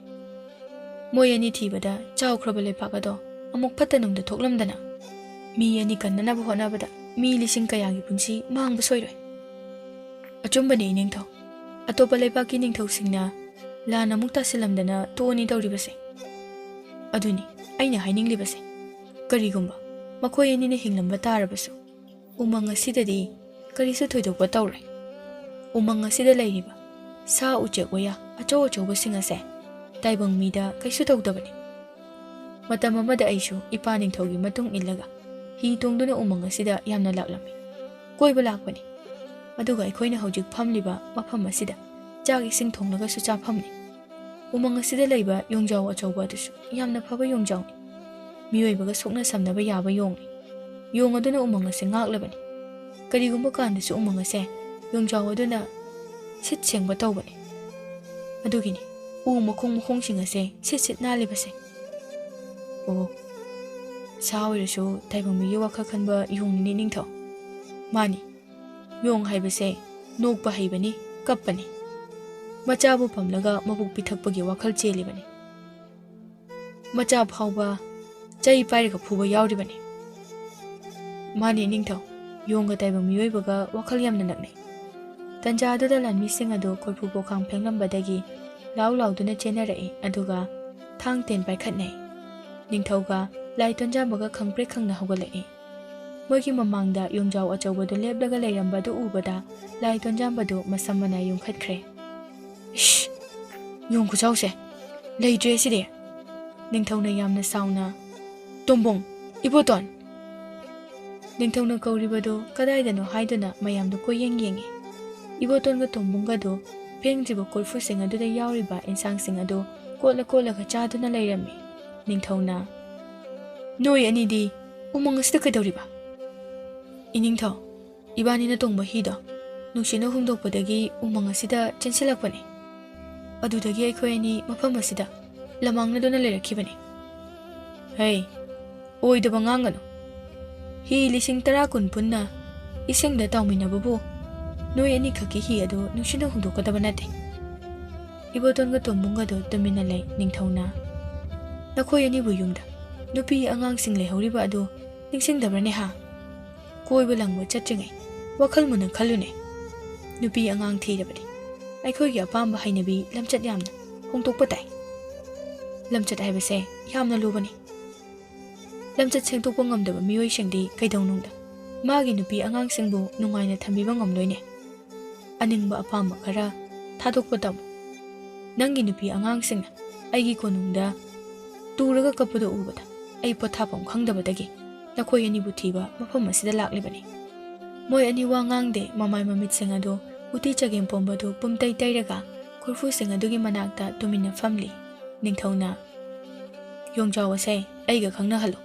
moy ani thibada chawkhraba lepagado amuk phatanung da thoklamdana mi ani kannana ba honabada mi lising kayagi punsi mang ba soiroi achumbani ningthaw atopa lepaki ningthaw singna lana mukta silamdana toni dawribase aduni aina haininglibase karigumba makhoi ani ne hinglamba tarabasu umang asidadi karisu thoidokpa tawrai umang asida lairiba sa uchek waya achaw achawba sing ase taibang mida kaisu tawdabani matam amada aishu ipa ningthawgi matung illaga hi tongduna umang asida yamna laklami koiba lakpani aduga aikoina hojik phamliba mafam asida chak ising thonglaga su chaphamni umang asida leiba yongjaw achawba adusu yamna phaba yongjawni miyoibaga sokna samnaba yaba yongni yong aduna umang ase ngaklabani karigumba kandasu umang ase yongjaw aduna sit sengba tawbani adugini makhong sing ase sit nalibase saoirasu taibang mi wakha khanba yong ni ningthaw mani yong haibase nokpa haibani kappani machabu pamlaga mabuk pithakpagi wakhal chelibani macha phawba chai pairaga phuba yawribani mani ningthaw yongga taibang mi yoibaga wakhal yamna nakne tanja adada lanmi sing ado korphu pokhang phenglambadagi lauduna chenarai aduga thang ten paikhatnai ningthauga laiton jambaga khangpre khangna hogalai mogi mamangda yongjaw achawbadu leblaga leirambadu ubada laiton jambadu masamana yongkhatkre ish yong kuchawse leidre side ningthauna yamna sauna tombong Iboton ningthauna kauribadu kadaidano haiduna mayamdu koyeng yengi Iboton ga tombunga do pengjiba korfu sing aduda yawriba insang sing ado kola ga chaduna leirami ningthauna noi anidi umang asida kadawriba iningthaw ibani na tongba hido nungsina humdokpadagi umang asida chensilakpani adudagi aikhoi ani mafam asida lamangna dona leirakhibani hey oidaba ngangano hi lising 10 kun punna isengda tawminababu noi ani khaki hi ado nungsina humdokadaba nate Iboton ga tombunga do tamina lei ningthauna nakhoi ani bu yumda nupi angang sing lehoriba ado ningsingdabrane ha koiba langba chatringai wakhal muna khalune nupi angang thirabadi aikhoi gi apamba hainabi lamchat yamna hongtokpa tai lamchat haibase yamna lubani lamchat sengtokpa ngamdaba miyoi sengdi kaidawnungda magi nupi angang singbu nungaina thambiba ngamloine aningba apamba khara thadokpa tab nangi nupi angang singna aigi konungda turaga kapado ubada ai pothapam khangdabadagi nakhoi ani buthiba mafam asida laklibani moi ani wangangde mamai mamit sing ado uti chagem pombado pumtai tairaga korfu sing adugi manakta tumina family ningthauna yongjaw ase aiga khangna halo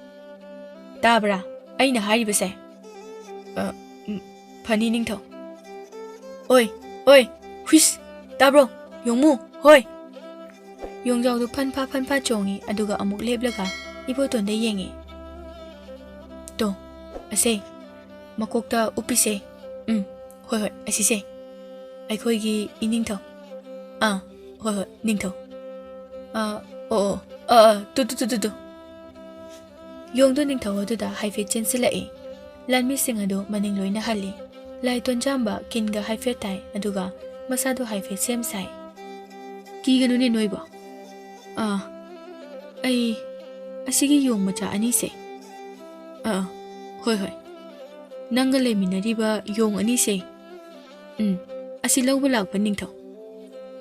tabra aina haribase phani ningthaw oi huis tabro yongmu hoi ꯌꯣꯡꯖꯥꯎꯗꯨ ꯐꯟ ꯐꯥ ꯆꯣꯡꯉꯤ ꯑꯗꯨꯒ ꯑꯃꯨꯛ ꯂꯦꯞꯂꯒ ꯏꯕꯣꯇꯣꯟꯗ ꯌꯦꯡꯉꯤ꯫ ꯇꯣ ꯑꯁꯦ ꯃꯀꯣꯛꯇ ꯎꯞꯄꯤꯁꯦ ꯍꯣꯏ ꯍꯣꯏ ꯑꯁꯤꯁꯦ ꯑꯩꯈꯣꯏꯒꯤ ꯏꯅꯤꯡꯊꯧ ꯍꯣꯏ ꯍꯣꯏ ꯅꯤꯡꯊꯧ ꯇꯨ ꯌꯣꯡꯗꯣ ꯅꯤꯡꯊꯧ ꯑꯗꯨꯗ ꯍꯥꯏꯐꯦꯠ ꯆꯦꯟꯁꯤꯜꯂꯛꯏ꯫ ꯂꯥꯟꯃꯤꯁꯤꯡ ꯑꯗꯨ ꯃꯅꯤꯡ ꯂꯣꯏꯅ ꯍꯜꯂꯤ꯫ ꯂꯥꯏ ꯇꯣꯟꯖꯥꯝꯕ ꯀꯤꯟꯒ ꯍꯥꯏꯐꯦꯠ ꯇꯥꯏ ꯑꯗꯨꯒ ꯃꯁꯥꯗꯣ ꯍꯥꯏꯐꯦꯠ ꯁꯦꯝ ꯁꯥꯏ꯫ ꯀꯤꯒꯅꯨꯅꯦ ꯅꯣꯏꯕꯣ꯫ ꯑꯩ ꯑꯁꯤꯒꯤ ꯌꯣꯡ ꯃꯆꯥ ꯑꯅꯤꯁꯦ ꯍꯣꯏ ꯍꯣꯏ ꯅꯪꯒ ꯂꯩꯃꯤꯟꯅꯔꯤꯕ ꯌꯣꯡ ꯑꯅꯤꯁꯦ ꯑꯁꯤ ꯂꯧꯕ ꯂꯥꯛꯄ ꯅꯤꯡꯊꯧ꯫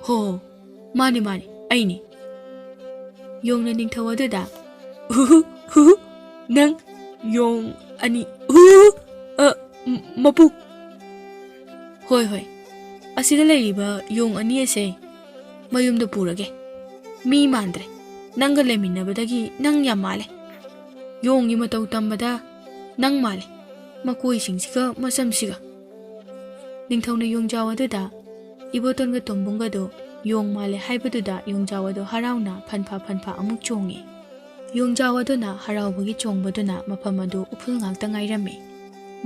ꯍꯣ ꯃꯥꯅꯤ ꯑꯩꯅꯤ꯫ ꯌꯣꯡꯅ ꯅꯤꯡꯊꯧ ꯑꯗꯨꯗ ꯅꯪ ꯌꯣꯡ ꯑꯅꯤ ꯃꯄꯨ ꯍꯣꯏ ꯍꯣꯏ ꯑꯁꯤꯗ ꯂꯩꯔꯤꯕ ꯌꯣꯡ ꯑꯅꯤ ꯑꯁꯦ ꯃꯌꯨꯝꯗ ꯄꯨꯔꯒꯦ꯫ ꯃꯤ ꯃꯥꯟꯗ꯭ꯔꯦ, ꯅꯪꯒ ꯂꯩꯃꯤꯟꯅꯕꯗꯒꯤ ꯅꯪ ꯌꯥꯝ ꯃꯥꯜꯂꯦ꯫ ꯌꯣꯡꯒꯤ ꯃꯇꯧ ꯇꯝꯕꯗ ꯅꯪ ꯃꯥꯜꯂꯦ, ꯃꯀꯣꯏꯁꯤꯡꯁꯤꯒ ꯃꯆꯝꯁꯤꯒ꯫ ꯅꯤꯡꯊꯧꯅ ꯌꯣꯡꯖꯥꯎ ꯑꯗꯨꯗ ꯏꯕꯣꯇꯣꯟꯒ ꯇꯣꯝꯕꯨꯡꯒꯗꯣ ꯌꯣꯡ ꯃꯥꯜꯂꯦ ꯍꯥꯏꯕꯗꯨꯗ ꯌꯣꯡꯖꯥꯎ ꯑꯗꯨ ꯍꯔꯥꯎꯅ ꯐꯟꯐꯥ ꯑꯃꯨꯛ ꯆꯣꯡꯉꯤ꯫ ꯌꯣꯡꯖꯥꯎ ꯑꯗꯨꯅ ꯍꯔꯥꯎꯕꯒꯤ ꯆꯣꯡꯕꯗꯨꯅ ꯃꯐꯝ ꯑꯗꯨ ꯎꯐꯨꯜ ꯉꯥꯛꯇ ꯉꯥꯏꯔꯝꯃꯤ꯫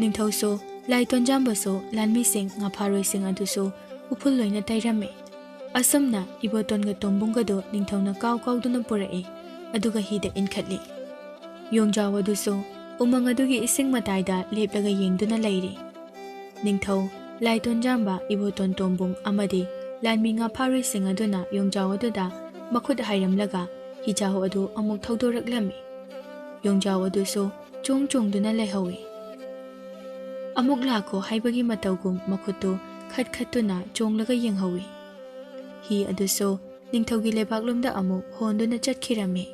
ꯅꯤꯡꯊꯧꯁꯨ, ꯂꯥꯏ ꯇꯣꯟꯖꯥꯝꯕꯁꯨ, ꯂꯥꯟꯃꯤꯁꯤꯡ, ꯉꯥꯐꯥꯔꯣꯏꯁꯤꯡ ꯑꯗꯨꯁꯨ ꯎꯐꯨꯜ ꯂꯣꯏꯅ ꯇꯩꯔꯝꯃꯤ꯫ ꯑꯁꯨꯝꯅ ꯏꯕꯣꯇꯣꯟꯒ ꯇꯣꯝꯕꯨꯡꯒꯗꯣ ꯅꯤꯡꯊꯧꯅ ꯀꯥꯎꯗꯨꯅ ꯄꯨꯔꯛꯏ ꯑꯗꯨꯒ ꯍꯤꯗ ꯏꯟꯈꯠꯂꯤ꯫ ꯌꯣꯡꯖꯥꯎ ꯑꯗꯨꯁꯨ ꯎꯃꯪ ꯑꯗꯨꯒꯤ ꯏꯁꯤꯡ ꯃꯇꯥꯏꯗ ꯂꯦꯞꯂꯒ ꯌꯦꯡꯗꯨꯅ ꯂꯩꯔꯤ꯫ ꯅꯤꯡꯊꯧ, ꯂꯥꯏ ꯇꯣꯟꯖꯥꯝꯕ, ꯏꯕꯣꯇꯣꯟ ꯇꯣꯝꯕꯨꯡ ꯑꯃꯗꯤ ꯂꯥꯟꯃꯤ ꯉꯥꯐꯥꯔꯣꯏꯁꯤꯡ ꯑꯗꯨꯅ ꯌꯣꯡꯖꯥꯎ ꯑꯗꯨꯗ ꯃꯈꯨꯠ ꯍꯥꯏꯔꯝꯂꯒ ꯍꯤꯖꯥꯎ ꯑꯗꯨ ꯑꯃꯨꯛ ꯊꯧꯗꯣꯔꯛꯂꯝꯃꯤ꯫ ꯌꯣꯡꯖꯥꯎ ꯑꯗꯨꯁꯨ ꯆꯣꯡꯗꯨꯅ ꯂꯩꯍꯧꯏ꯫ ꯑꯃꯨꯛ ꯂꯥꯛꯈꯣ ꯍꯥꯏꯕꯒꯤ ꯃꯇꯧꯒꯨꯝ ꯃꯈꯨꯠꯇꯨ ꯈꯠꯇꯨꯅ ꯆꯣꯡꯂꯒ ꯌꯦꯡꯍꯧꯏ꯫ ꯍꯤ ꯑꯗꯨꯁꯨ ꯅꯤꯡꯊꯧꯒꯤ ꯂꯩꯕꯥꯛꯂꯣꯝꯗ ꯑꯃꯨꯛ ꯍꯣꯟꯗꯨꯅ ꯆꯠꯈꯤꯔꯝꯃꯤ꯫